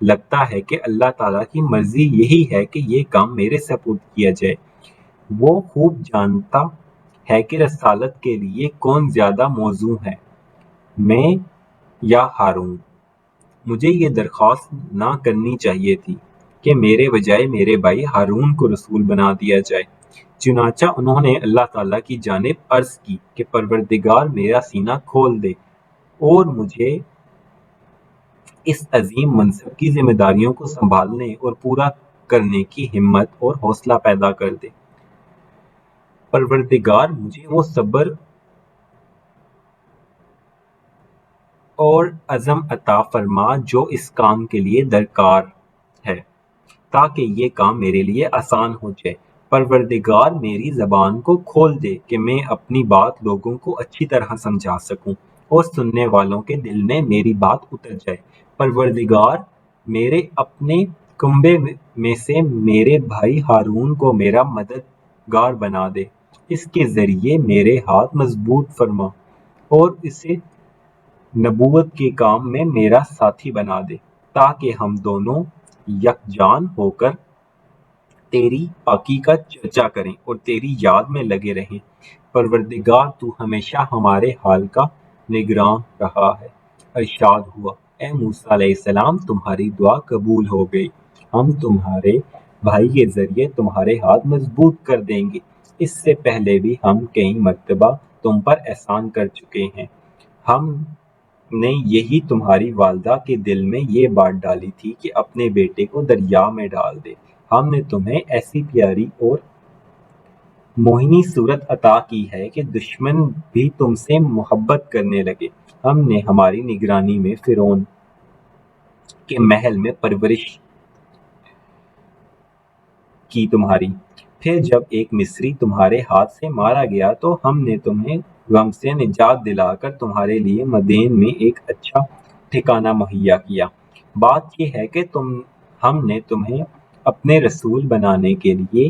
لگتا ہے کہ اللہ تعالیٰ کی مرضی یہی ہے کہ یہ کام میرے سپرد کیا جائے۔ وہ خوب جانتا ہے کہ رسالت کے لیے کون زیادہ موزوں ہے، میں یا ہارون۔ مجھے یہ درخواست نہ کرنی چاہیے تھی کہ میرے بجائے میرے بھائی ہارون کو رسول بنا دیا جائے۔ چنانچہ انہوں نے اللہ تعالیٰ کی جانب عرض کی کہ پروردگار میرا سینہ کھول دے اور مجھے اس عظیم منصب کی ذمہ داریوں کو سنبھالنے اور پورا کرنے کی ہمت اور حوصلہ پیدا کر دے۔ پروردگار مجھے وہ صبر اور عزم عطا فرما جو اس کام کے لیے درکار ہے، تاکہ یہ کام میرے لیے آسان ہو جائے۔ پروردگار میری زبان کو کھول دے کہ میں اپنی بات لوگوں کو اچھی طرح سمجھا سکوں اور سننے والوں کے دل میں میری بات اتر جائے۔ پروردگار میرے اپنے کنبے میں سے میرے بھائی ہارون کو میرا مددگار بنا دے، اس کے ذریعے میرے ہاتھ مضبوط فرما اور اسے نبوت کے کام میں میرا ساتھی بنا دے، تاکہ ہم دونوں یکجان ہو کر تیری پاکی کا چرچا کریں اور تیری یاد میں لگے رہیں۔ پروردگار تو ہمیشہ ہمارے حال کا نگراں رہا ہے۔ ارشاد ہوا، اے موسیٰ علیہ السلام، تمہاری دعا قبول ہو گئی، ہم تمہارے بھائی کے ذریعے تمہارے ہاتھ مضبوط کر دیں گے۔ اس سے پہلے بھی ہم کئی مرتبہ تم پر احسان کر چکے ہیں۔ ہم نے یہی تمہاری والدہ کے دل میں یہ بات ڈالی تھی کہ اپنے بیٹے کو دریا میں ڈال دے۔ ہم نے تمہیں ایسی پیاری اور موہنی صورت عطا کی ہے کہ دشمن بھی تم سے محبت کرنے لگے۔ ہم نے ہماری نگرانی میں فرعون کے محل میں پرورش کی تمہاری۔ پھر جب ایک مصری تمہارے ہاتھ سے مارا گیا تو ہم نے تمہیں غم سے نجات دلا کر تمہارے لیے مدین میں ایک اچھا ٹھکانہ مہیا کیا۔ بات یہ ہے کہ ہم نے تمہیں اپنے رسول بنانے کے لیے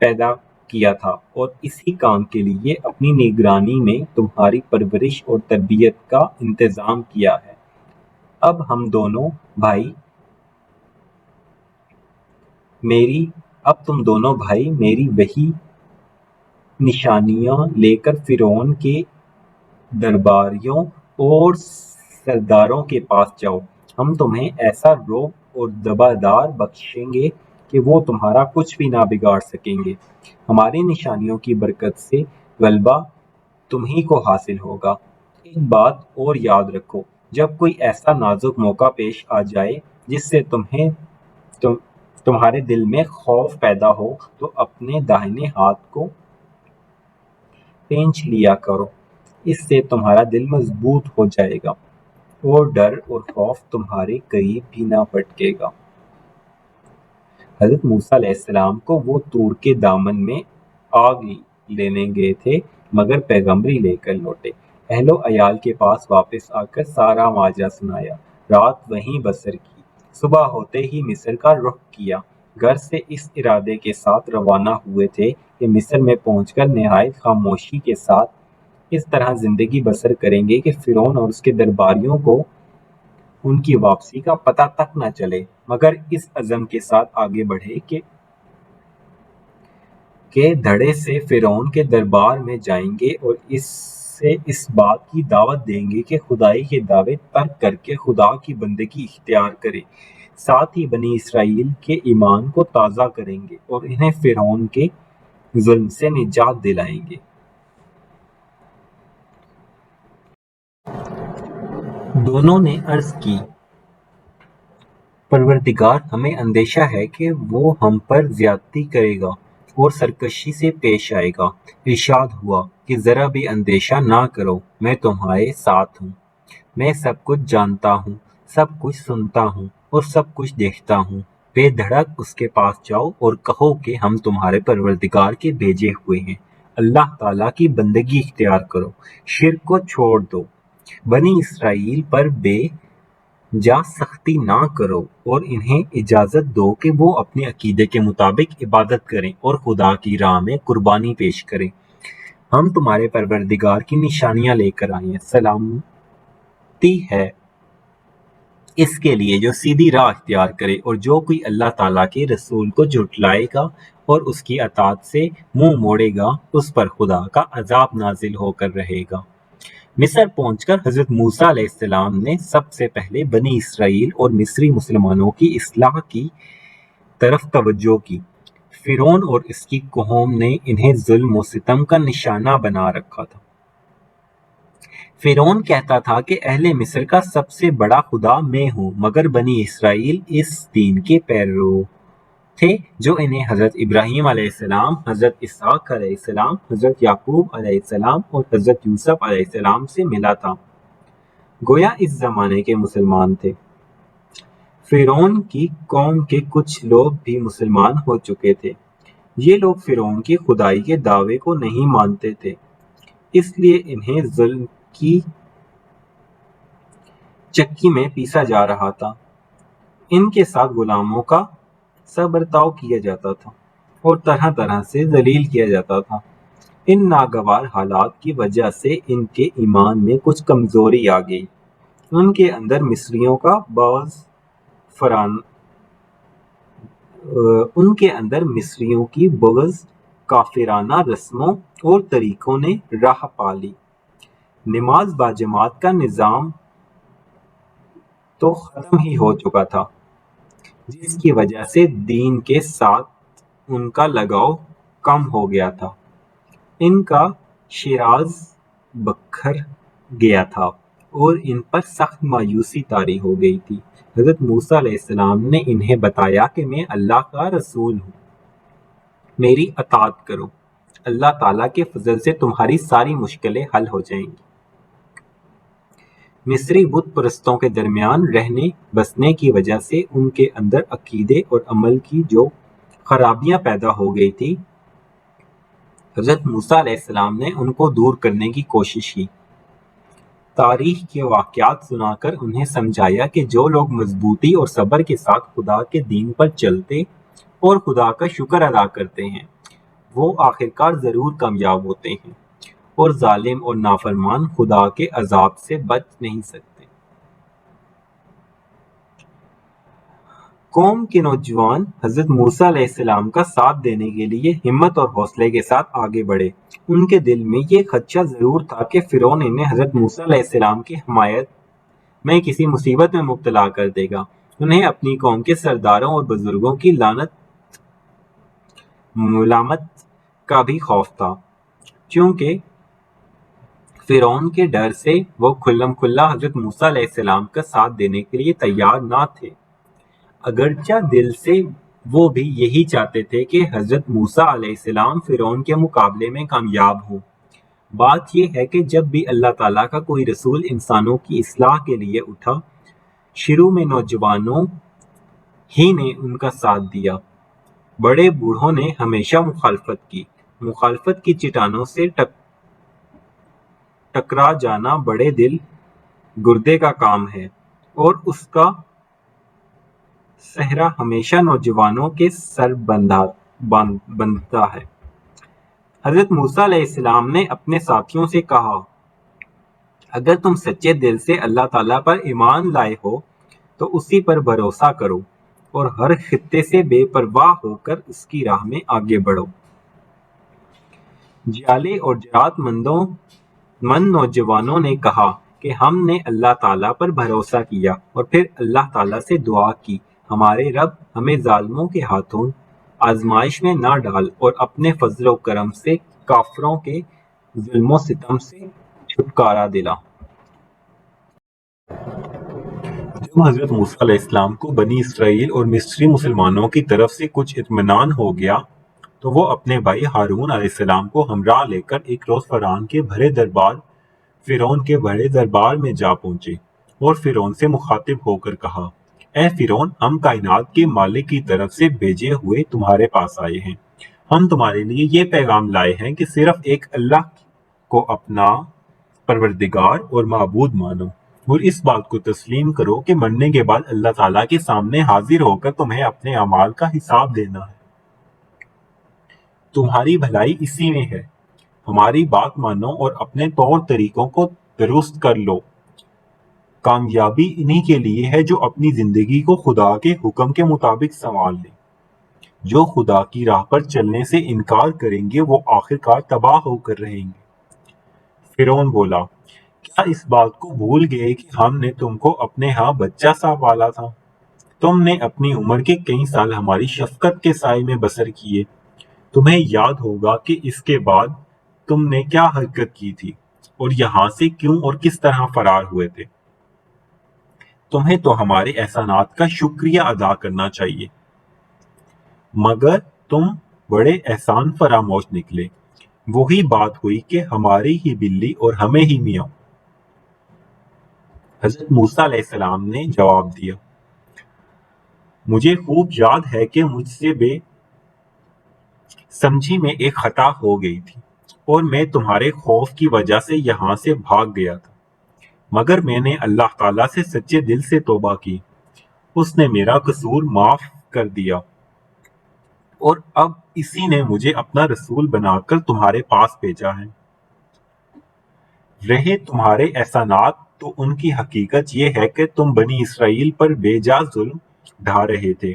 پیدا کیا تھا اور اسی کام کے لیے اپنی نگرانی میں تمہاری پرورش اور تربیت کا انتظام کیا ہے۔ اب تم دونوں بھائی میری وہی نشانیاں لے کر فرعون کے درباریوں اور سرداروں کے پاس جاؤ۔ ہم تمہیں ایسا رعب اور دبادار بخشیں گے کہ وہ تمہارا کچھ بھی نہ بگاڑ سکیں گے۔ ہماری نشانیوں کی برکت سے غلبہ تمہیں کو حاصل ہوگا۔ ایک بات اور یاد رکھو، جب کوئی ایسا نازک موقع پیش آ جائے جس سے تمہارے دل میں خوف پیدا ہو تو اپنے داہنے ہاتھ کو پینچ لیا کرو، اس سے تمہارا دل مضبوط ہو جائے گا اور ڈر اور خوف تمہارے قریب بھی نہ پٹکے گا۔ حضرت موسیٰ علیہ السلام کو وہ طور کے دامن میں آگ لینے گئے تھے مگر پیغمبری لے کر لوٹے۔ اہل و عیال کے پاس واپس آ کر سارا ماجرا سنایا، رات وہیں بسر کی۔ صبح ہوتے ہی مصر کا رخ کیا۔ گھر سے اس ارادے کے ساتھ روانہ ہوئے تھے کہ مصر میں پہنچ کر نہایت خاموشی کے ساتھ اس طرح زندگی بسر کریں گے کہ فرعون اور اس کے درباریوں کو ان کی واپسی کا پتہ تک نہ چلے، مگر اس عزم کے ساتھ آگے بڑھے کہ دھڑے سے فرعون کے دربار میں جائیں گے اور سے اس بات کی دعوت دیں گے کہ خدائی کے دعوے ترک کر کے خدا کی بندگی اختیار کرے، ساتھ ہی بنی اسرائیل کے ایمان کو تازہ کریں گے اور انہیں فرعون کے ظلم سے نجات دلائیں گے۔ دونوں نے عرض کی، پروردگار، ہمیں اندیشہ ہے کہ وہ ہم پر زیادتی کرے گا اور سرکشی سے پیش آئے گا۔ ارشاد ہوا کہ ذرا بھی اندیشہ نہ کرو، میں تمہارے ساتھ ہوں، میں سب کچھ جانتا ہوں، سب کچھ سنتا ہوں اور سب کچھ دیکھتا ہوں۔ بے دھڑک اس کے پاس جاؤ اور کہو کہ ہم تمہارے پروردگار کے بھیجے ہوئے ہیں، اللہ تعالیٰ کی بندگی اختیار کرو، شرک کو چھوڑ دو، بنی اسرائیل پر بے جا سختی نہ کرو اور انہیں اجازت دو کہ وہ اپنے عقیدے کے مطابق عبادت کریں اور خدا کی راہ میں قربانی پیش کریں۔ ہم تمہارے پروردگار کی نشانیاں لے کر آئے ہیں، سلامتی ہے اس کے لیے جو سیدھی راہ اختیار کرے، اور جو کوئی اللہ تعالیٰ کے رسول کو جھٹلائے گا اور اس کی اطاعت سے منہ موڑے گا، اس پر خدا کا عذاب نازل ہو کر رہے گا۔ مصر پہنچ کر حضرت موسیٰ علیہ السلام نے سب سے پہلے بنی اسرائیل اور مصری مسلمانوں کی اصلاح کی طرف توجہ کی۔ فرعون اور اس کی قوم نے انہیں ظلم و ستم کا نشانہ بنا رکھا تھا۔ فرعون کہتا تھا کہ اہل مصر کا سب سے بڑا خدا میں ہوں، مگر بنی اسرائیل اس دین کے پیرو تھے جو انہیں حضرت ابراہیم علیہ السلام، حضرت اسحاق علیہ السلام، حضرت یعقوب علیہ السلام اور حضرت یوسف علیہ السلام سے ملا تھا، گویا اس زمانے کے مسلمان تھے۔ فرعون کی قوم کے کچھ لوگ بھی مسلمان ہو چکے تھے۔ یہ لوگ فرعون کی خدائی کے دعوے کو نہیں مانتے تھے، اس لیے انہیں ظلم کی چکی میں پیسا جا رہا تھا۔ ان کے ساتھ غلاموں کا سا برتاؤ کیا جاتا تھا اور طرح طرح سے ذلیل کیا جاتا تھا۔ ان ناگوار حالات کی وجہ سے ان کے ایمان میں کچھ کمزوری آ گئی۔ ان کے اندر مصریوں کی بغض کافرانہ رسموں اور طریقوں نے راہ پا لی۔ نماز باجماعت کا نظام تو ختم ہی ہو چکا تھا، جس کی وجہ سے دین کے ساتھ ان کا لگاؤ کم ہو گیا تھا۔ ان کا شیراز بکھر گیا تھا اور ان پر سخت مایوسی طاری ہو گئی تھی۔ حضرت موسیٰ علیہ السلام نے انہیں بتایا کہ میں اللہ کا رسول ہوں، میری اطاعت کرو، اللہ تعالیٰ کے فضل سے تمہاری ساری مشکلیں حل ہو جائیں گی۔ مصری بت پرستوں کے درمیان رہنے بسنے کی وجہ سے ان کے اندر عقیدے اور عمل کی جو خرابیاں پیدا ہو گئی تھی، حضرت موسیٰ علیہ السلام نے ان کو دور کرنے کی کوشش کی۔ تاریخ کے واقعات سنا کر انہیں سمجھایا کہ جو لوگ مضبوطی اور صبر کے ساتھ خدا کے دین پر چلتے اور خدا کا شکر ادا کرتے ہیں، وہ آخرکار ضرور کامیاب ہوتے ہیں، اور ظالم اور نافرمان خدا کے عذاب سے بچ نہیں سکتے۔ قوم کے نوجوان حضرت موسیٰ علیہ السلام کا ساتھ دینے کے لیے ہمت اور حوصلے کے ساتھ آگے بڑھے۔ ان کے دل میں یہ خدشہ ضرور تھا کہ فرعون انہیں حضرت موسیٰ علیہ السلام کی حمایت میں کسی مصیبت میں مبتلا کر دے گا۔ انہیں اپنی قوم کے سرداروں اور بزرگوں کی ملامت کا بھی خوف تھا، چونکہ فرعون کے ڈر سے وہ کھلم کھلا حضرت موسیٰ علیہ السلام کا ساتھ دینے کے لیے تیار نہ تھے، اگرچہ دل سے وہ بھی یہی چاہتے تھے کہ حضرت موسیٰ علیہ السلام فرعون کے مقابلے میں کامیاب ہوں۔ بات یہ ہے کہ جب بھی اللہ تعالیٰ کا کوئی رسول انسانوں کی اصلاح کے لیے اٹھا، شروع میں نوجوانوں ہی نے ان کا ساتھ دیا، بڑے بوڑھوں نے ہمیشہ مخالفت کی۔ مخالفت کی چٹانوں سے ٹکرا جانا بڑے دل گردے کا کام ہے، اور اس کا صحرا ہمیشہ نوجوانوں کے سر بندھتا ہے۔ حضرت موسیٰ علیہ السلام نے اپنے ساتھیوں سے کہا، اگر تم سچے دل سے اللہ تعالیٰ پر ایمان لائے ہو تو اسی پر بھروسہ کرو اور ہر خطے سے بے پرواہ ہو کر اس کی راہ میں آگے بڑھو۔ جیالے اور جرات مند نوجوانوں نے کہا کہ ہم نے اللہ تعالیٰ پر بھروسہ کیا اور پھر اللہ تعالیٰ سے دعا کی، ہمارے رب ہمیں ظالموں کے ہاتھوں آزمائش میں نہ ڈال اور اپنے فضل و کرم سے کافروں کے ظلم و ستم سے چھٹکارا دلا۔ جب حضرت موسیٰ علیہ السلام کو بنی اسرائیل اور مصری مسلمانوں کی طرف سے کچھ اطمینان ہو گیا تو وہ اپنے بھائی ہارون علیہ السلام کو ہمراہ لے کر ایک روز فرعون کے بڑے دربار میں جا پہنچے اور فرعون سے مخاطب ہو کر کہا، اے فرعون، ہم کائنات کے مالک کی طرف سے بھیجے ہوئے تمہارے پاس آئے ہیں۔ ہم تمہارے لیے یہ پیغام لائے ہیں کہ صرف ایک اللہ کو اپنا پروردگار اور معبود مانو، اور اس بات کو تسلیم کرو کہ مرنے کے بعد اللہ تعالیٰ کے سامنے حاضر ہو کر تمہیں اپنے اعمال کا حساب دینا ہے۔ تمہاری بھلائی اسی میں ہے، ہماری بات مانو اور اپنے طور طریقوں کو درست کر لو۔ کامیابی انہی کے لیے ہے جو اپنی زندگی کو خدا کے حکم کے مطابق سنوار لیں۔ جو خدا کی راہ پر چلنے سے انکار کریں گے وہ آخرکار تباہ ہو کر رہیں گے۔ فرعون بولا، کیا اس بات کو بھول گئے کہ ہم نے تم کو اپنے ہاں بچہ سا پالا تھا؟ تم نے اپنی عمر کے کئی سال ہماری شفقت کے سائے میں بسر کیے۔ تمہیں یاد ہوگا کہ اس کے بعد تم نے کیا حرکت کی تھی اور یہاں سے کیوں اور کس طرح فرار ہوئے تھے۔ تمہیں تو ہمارے احسانات کا شکریہ ادا کرنا چاہیے، مگر تم بڑے احسان فراموش نکلے۔ وہی بات ہوئی کہ ہماری ہی بلی اور ہمیں ہی میاں۔ حضرت موسیٰ علیہ السلام نے جواب دیا، مجھے خوب یاد ہے کہ مجھ سے بے سمجھی میں ایک خطا ہو گئی تھی اور میں تمہارے خوف کی وجہ سے یہاں سے بھاگ گیا تھا، مگر میں نے اللہ تعالیٰ سے سچے دل سے توبہ کی اس نے میرا قصور معاف کر دیا اور اب اسی نے مجھے اپنا رسول بنا کر تمہارے پاس بھیجا ہے۔ رہے تمہارے احسانات تو ان کی حقیقت یہ ہے کہ تم بنی اسرائیل پر بے جا ظلم ڈھا رہے تھے۔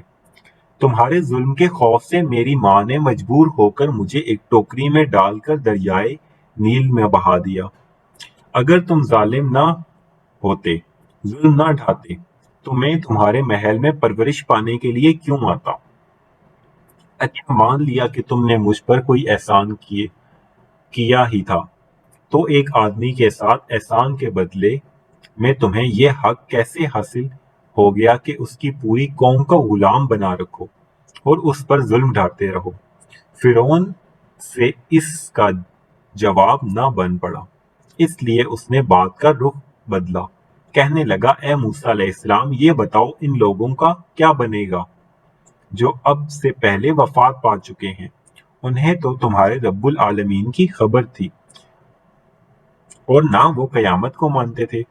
تمہارے ظلم کے خوف سے میری ماں نے مجبور ہو کر مجھے ایک ٹوکری میں ڈال کر دریائے نیل میں بہا دیا۔ اگر تم ظالم نہ ہوتے، ظلم نہ ڈھاتے، تو میں تمہارے محل میں پرورش پانے کے لیے کیوں آتا؟ اچھا مان لیا کہ تم نے مجھ پر کوئی احسان کیا ہی تھا، تو ایک آدمی کے ساتھ احسان کے بدلے میں تمہیں یہ حق کیسے حاصل ہو گیا کہ اس کی پوری قوم کا غلام بنا رکھو اور اس پر ظلم ڈھاتے رہو؟ فرعون سے اس کا جواب نہ بن پڑا، اس لیے اس نے بات کا رخ بدلا۔ کہنے لگا، اے موسیٰ علیہ السلام، یہ بتاؤ ان لوگوں کا کیا بنے گا جو اب سے پہلے وفات پا چکے ہیں؟ انہیں تو تمہارے رب العالمین کی خبر تھی، اور نہ وہ قیامت کو مانتے تھے،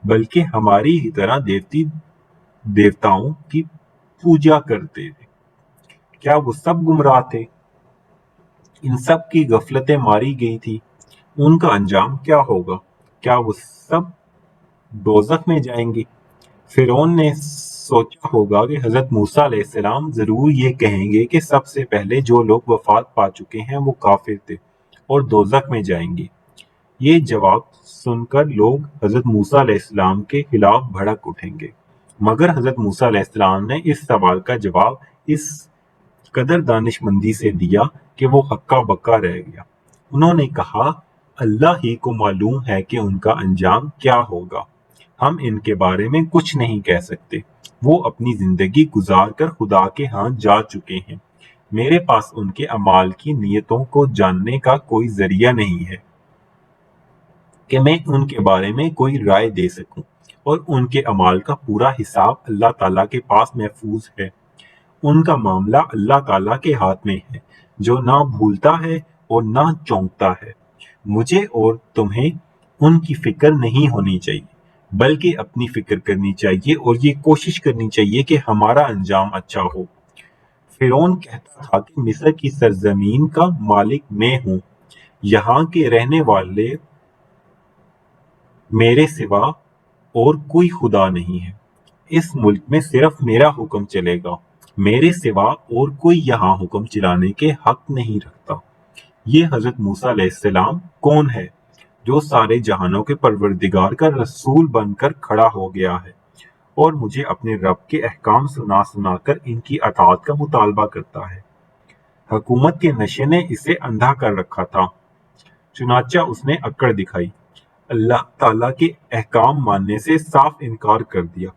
بلکہ ہماری ہی طرح دیوتاؤں کی پوجا کرتے تھے۔ کیا وہ سب گمراہ تھے؟ ان سب کی غفلتیں ماری گئی تھی، ان کا انجام کیا ہوگا؟ کیا وہ سب دوزخ میں جائیں گے؟ فرعون نے سوچا ہوگا کہ حضرت موسیٰ علیہ السلام ضرور یہ کہیں گے کہ سب سے پہلے جو لوگ وفات پا چکے ہیں وہ کافر تھے اور دوزخ میں جائیں گے۔ یہ جواب سن کر لوگ حضرت موسیٰ علیہ السلام کے خلاف بھڑک اٹھیں گے، مگر حضرت موسیٰ علیہ السلام نے اس سوال کا جواب اس قدر دانش مندی سے دیا کہ وہ ہکا بکا رہ گیا۔ انہوں نے کہا، اللہ ہی کو معلوم ہے کہ ان کا انجام کیا ہوگا، ہم ان کے بارے میں کچھ نہیں کہہ سکتے۔ وہ اپنی زندگی گزار کر خدا کے ہاں جا چکے ہیں، میرے پاس ان کے اعمال کی نیتوں کو جاننے کا کوئی ذریعہ نہیں ہے کہ میں ان کے بارے میں کوئی رائے دے سکوں، اور ان کے اعمال کا پورا حساب اللہ تعالیٰ کے پاس محفوظ ہے۔ ان کا معاملہ اللہ تعالیٰ کے ہاتھ میں ہے، جو نہ بھولتا ہے اور نہ چونکتا ہے۔ مجھے اور تمہیں ان کی فکر نہیں ہونی چاہیے، بلکہ اپنی فکر کرنی چاہیے اور یہ کوشش کرنی چاہیے کہ ہمارا انجام اچھا ہو۔ فرعون کہتا تھا کہ مصر کی سرزمین کا مالک میں ہوں، یہاں کے رہنے والے میرے سوا اور کوئی خدا نہیں ہے، اس ملک میں صرف میرا حکم چلے گا، میرے سوا اور کوئی یہاں حکم چلانے کے حق نہیں رکھتا۔ یہ حضرت موسیٰ علیہ السلام کون ہے جو سارے جہانوں کے پروردگار کا رسول بن کر کھڑا ہو گیا ہے اور مجھے اپنے رب کے احکام سنا سنا کر ان کی اطاعت کا مطالبہ کرتا ہے؟ حکومت کے نشے نے اسے اندھا کر رکھا تھا، چنانچہ اس نے اکڑ دکھائی، اللہ تعالیٰ کے احکام ماننے سے صاف انکار کر دیا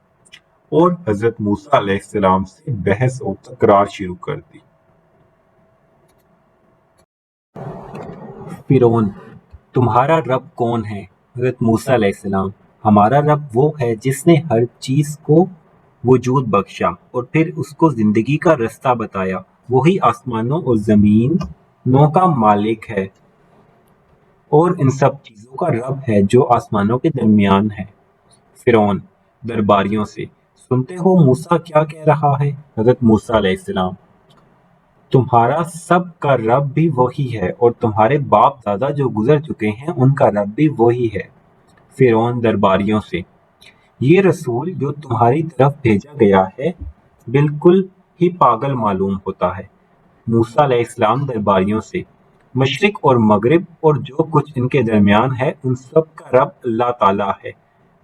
اور حضرت موسیٰ علیہ السلام سے بحث و تکرار شروع کر دی۔ فرعون، تمہارا رب کون ہے؟ حضرت موسیٰ علیہ السلام، ہمارا رب وہ ہے جس نے ہر چیز کو وجود بخشا اور پھر اس کو زندگی کا رستہ بتایا، وہی آسمانوں اور زمینوں کا مالک ہے اور ان سب چیزوں کا رب ہے جو آسمانوں کے درمیان ہے۔ فرعون درباریوں سے، سنتے ہو موسیٰ کیا کہہ رہا ہے؟ حضرت موسیٰ علیہ السلام، تمہارا سب کا رب بھی وہی ہے اور تمہارے باپ دادا جو گزر چکے ہیں ان کا رب بھی وہی ہے۔ فرعون درباریوں سے، یہ رسول جو تمہاری طرف بھیجا گیا ہے بالکل ہی پاگل معلوم ہوتا ہے۔ موسیٰ علیہ السلام درباریوں سے، مشرق اور مغرب اور جو کچھ ان کے درمیان ہے ان سب کا رب اللہ تعالیٰ ہے۔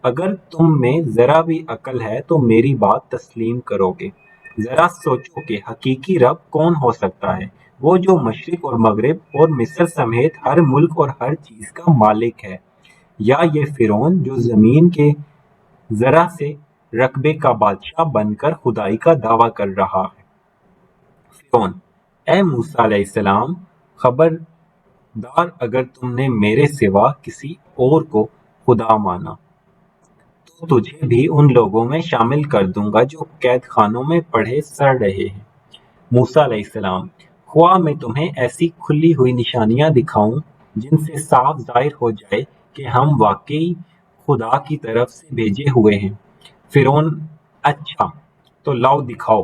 اگر تم میں ذرا بھی عقل ہے تو میری بات تسلیم کرو گے۔ ذرا سوچو کہ حقیقی رب کون ہو سکتا ہے، وہ جو مشرق اور مغرب اور مصر سمیت ہر ملک اور ہر چیز کا مالک ہے، یا یہ فرعون جو زمین کے ذرا سے رقبے کا بادشاہ بن کر خدائی کا دعویٰ کر رہا ہے؟ فرعون، اے موسیٰ علیہ السلام، خبردار اگر تم نے میرے سوا کسی اور کو خدا مانا تو تجھے بھی ان لوگوں میں شامل کر دوں گا جو قید خانوں میں پڑے سڑ رہے ہیں۔ موسیٰ علیہ السلام، خواہ میں تمہیں ایسی کھلی ہوئی نشانیاں دکھاؤں جن سے صاف ظاہر ہو جائے کہ ہم واقعی خدا کی طرف سے بھیجے ہوئے ہیں۔ فرعون، اچھا تو لاؤ دکھاؤ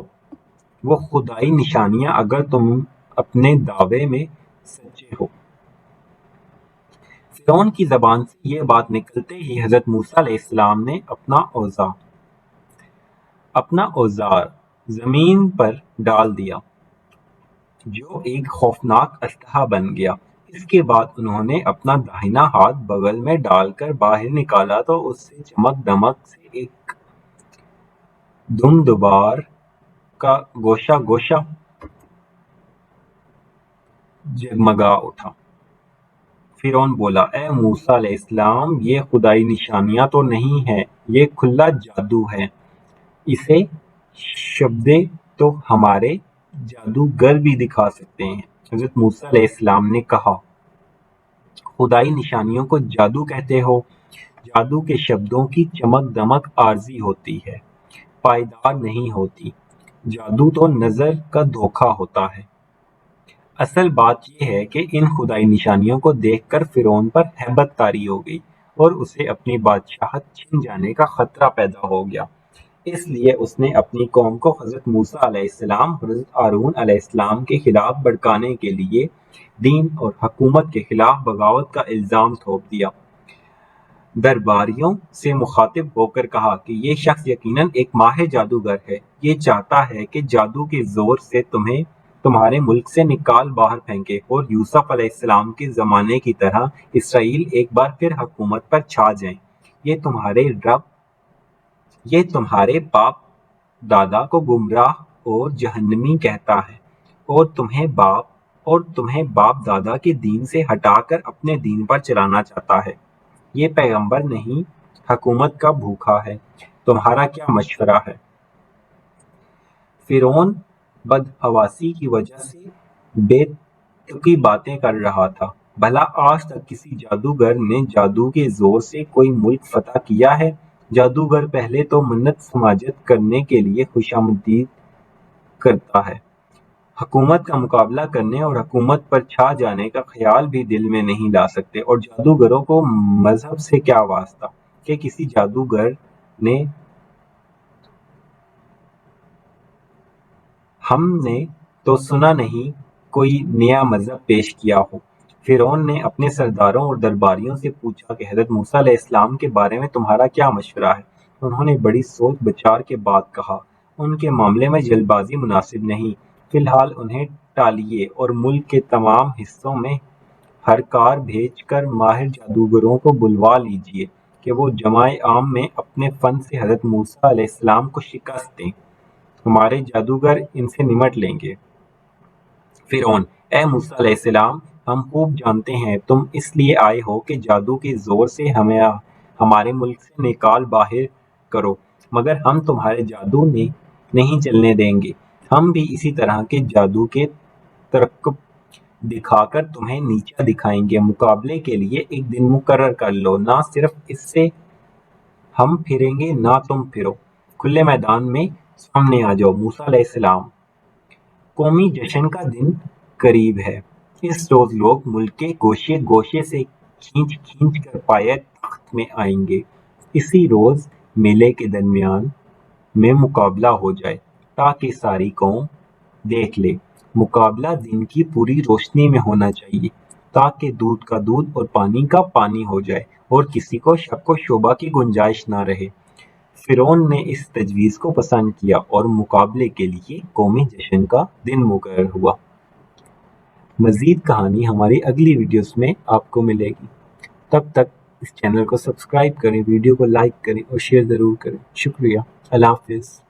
وہ خدائی نشانیاں اگر تم اپنے دعوے میں سچے ہو۔ فرعون کی زبان سے یہ بات نکلتے ہی حضرت موسیٰ علیہ السلام نے اپنا اوزار زمین پر ڈال دیا جو ایک خوفناک اسلحہ بن گیا۔ اس کے بعد انہوں نے اپنا داہنا ہاتھ بغل میں ڈال کر باہر نکالا تو اس سے چمک دمک سے ایک دم دوبار کا گوشہ جگمگا اٹھا۔ فرعون بولا، اے موسیٰ علیہ السلام، یہ خدائی نشانیاں تو نہیں ہیں، یہ کھلا جادو ہے۔ اسے شبدے تو ہمارے جادوگر بھی دکھا سکتے ہیں۔ حضرت موسیٰ علیہ السلام نے کہا، خدائی نشانیوں کو جادو کہتے ہو؟ جادو کے شبدوں کی چمک دمک عارضی ہوتی ہے، پائیدار نہیں ہوتی۔ جادو تو نظر کا دھوکہ ہوتا ہے۔ اصل بات یہ ہے کہ ان خدائی نشانیوں کو دیکھ کر فرعون پر ہیبت طاری ہو گئی اور اسے اپنی بادشاہت چھن جانے کا خطرہ پیدا ہو گیا۔ اس لیے اس نے اپنی قوم کو حضرت موسیٰ علیہ السلام اور حضرت ہارون علیہ السلام کے خلاف بھڑکانے کے لیے دین اور حکومت کے خلاف بغاوت کا الزام تھوپ دیا۔ درباریوں سے مخاطب ہو کر کہا کہ یہ شخص یقیناً ایک ماہر جادوگر ہے، یہ چاہتا ہے کہ جادو کے زور سے تمہیں تمہارے ملک سے نکال باہر پھینکے اور یوسف علیہ السلام کے زمانے کی طرح اسرائیل ایک بار پھر حکومت پر چھا جائیں۔ یہ تمہارے باپ دادا کو گمراہ اور جہنمی کہتا ہے اور تمہیں باپ دادا کے دین سے ہٹا کر اپنے دین پر چلانا چاہتا ہے۔ یہ پیغمبر نہیں، حکومت کا بھوکھا ہے۔ تمہارا کیا مشورہ ہے؟ فرعون بدحواسی کی وجہ سے بے تکی باتیں کر رہا تھا۔ بھلا آج تک کسی جادوگر نے جادو کے زور سے کوئی ملک فتح کیا ہے؟ جادوگر پہلے تو منت سماجت کرنے کے لیے خوشامدید کرتا ہے، حکومت کا مقابلہ کرنے اور حکومت پر چھا جانے کا خیال بھی دل میں نہیں لا سکتے، اور جادوگروں کو مذہب سے کیا واسطہ کہ کسی جادوگر نے ہم نے تو سنا نہیں کوئی نیا مذہب پیش کیا ہو۔ فرعون نے اپنے سرداروں اور درباریوں سے پوچھا کہ حضرت موسیٰ علیہ السلام کے بارے میں تمہارا کیا مشورہ ہے؟ انہوں نے بڑی سوچ بچار کے بعد کہا، ان کے معاملے میں جلد بازی مناسب نہیں، فی الحال انہیں ٹالیے اور ملک کے تمام حصوں میں ہرکار بھیج کر ماہر جادوگروں کو بلوا لیجیے کہ وہ جمع عام میں اپنے فن سے حضرت موسیٰ علیہ السلام کو شکست دیں، ہمارے جادوگر ان سے نمٹ لیں گے۔ فرعون، اے موسیٰ علیہ السلام، ہم خوب جانتے ہیں تم اس لیے آئے ہو کہ جادو کے زور سے ہمیں ہمارے ملک سے نکال باہر کرو، مگر ہم تمہارے جادو نہیں چلنے دیں گے۔ ہم بھی اسی طرح کے جادو کے ترکب دکھا کر تمہیں نیچا دکھائیں گے۔ مقابلے کے لیے ایک دن مقرر کر لو، نہ صرف اس سے ہم پھریں گے نہ تم پھرو، کھلے میدان میں سامنے آ جاؤ۔ موسیٰ علیہ السلام، قومی جشن کا دن قریب ہے۔ اس روز لوگ ملک کے گوشے گوشے سے کھینچ کر پائے تخت میں آئیں گے۔ اسی روز میلے کے درمیان میں مقابلہ ہو جائے تاکہ ساری قوم دیکھ لے۔ مقابلہ دن کی پوری روشنی میں ہونا چاہیے تاکہ دودھ کا دودھ اور پانی کا پانی ہو جائے اور کسی کو شک و شبہ کی گنجائش نہ رہے۔ فرعون نے اس تجویز کو پسند کیا اور مقابلے کے لیے قومی جشن کا دن مقرر ہوا۔ مزید کہانی ہماری اگلی ویڈیوز میں آپ کو ملے گی۔ تب تک اس چینل کو سبسکرائب کریں، ویڈیو کو لائک کریں اور شیئر ضرور کریں۔ شکریہ۔ اللہ حافظ۔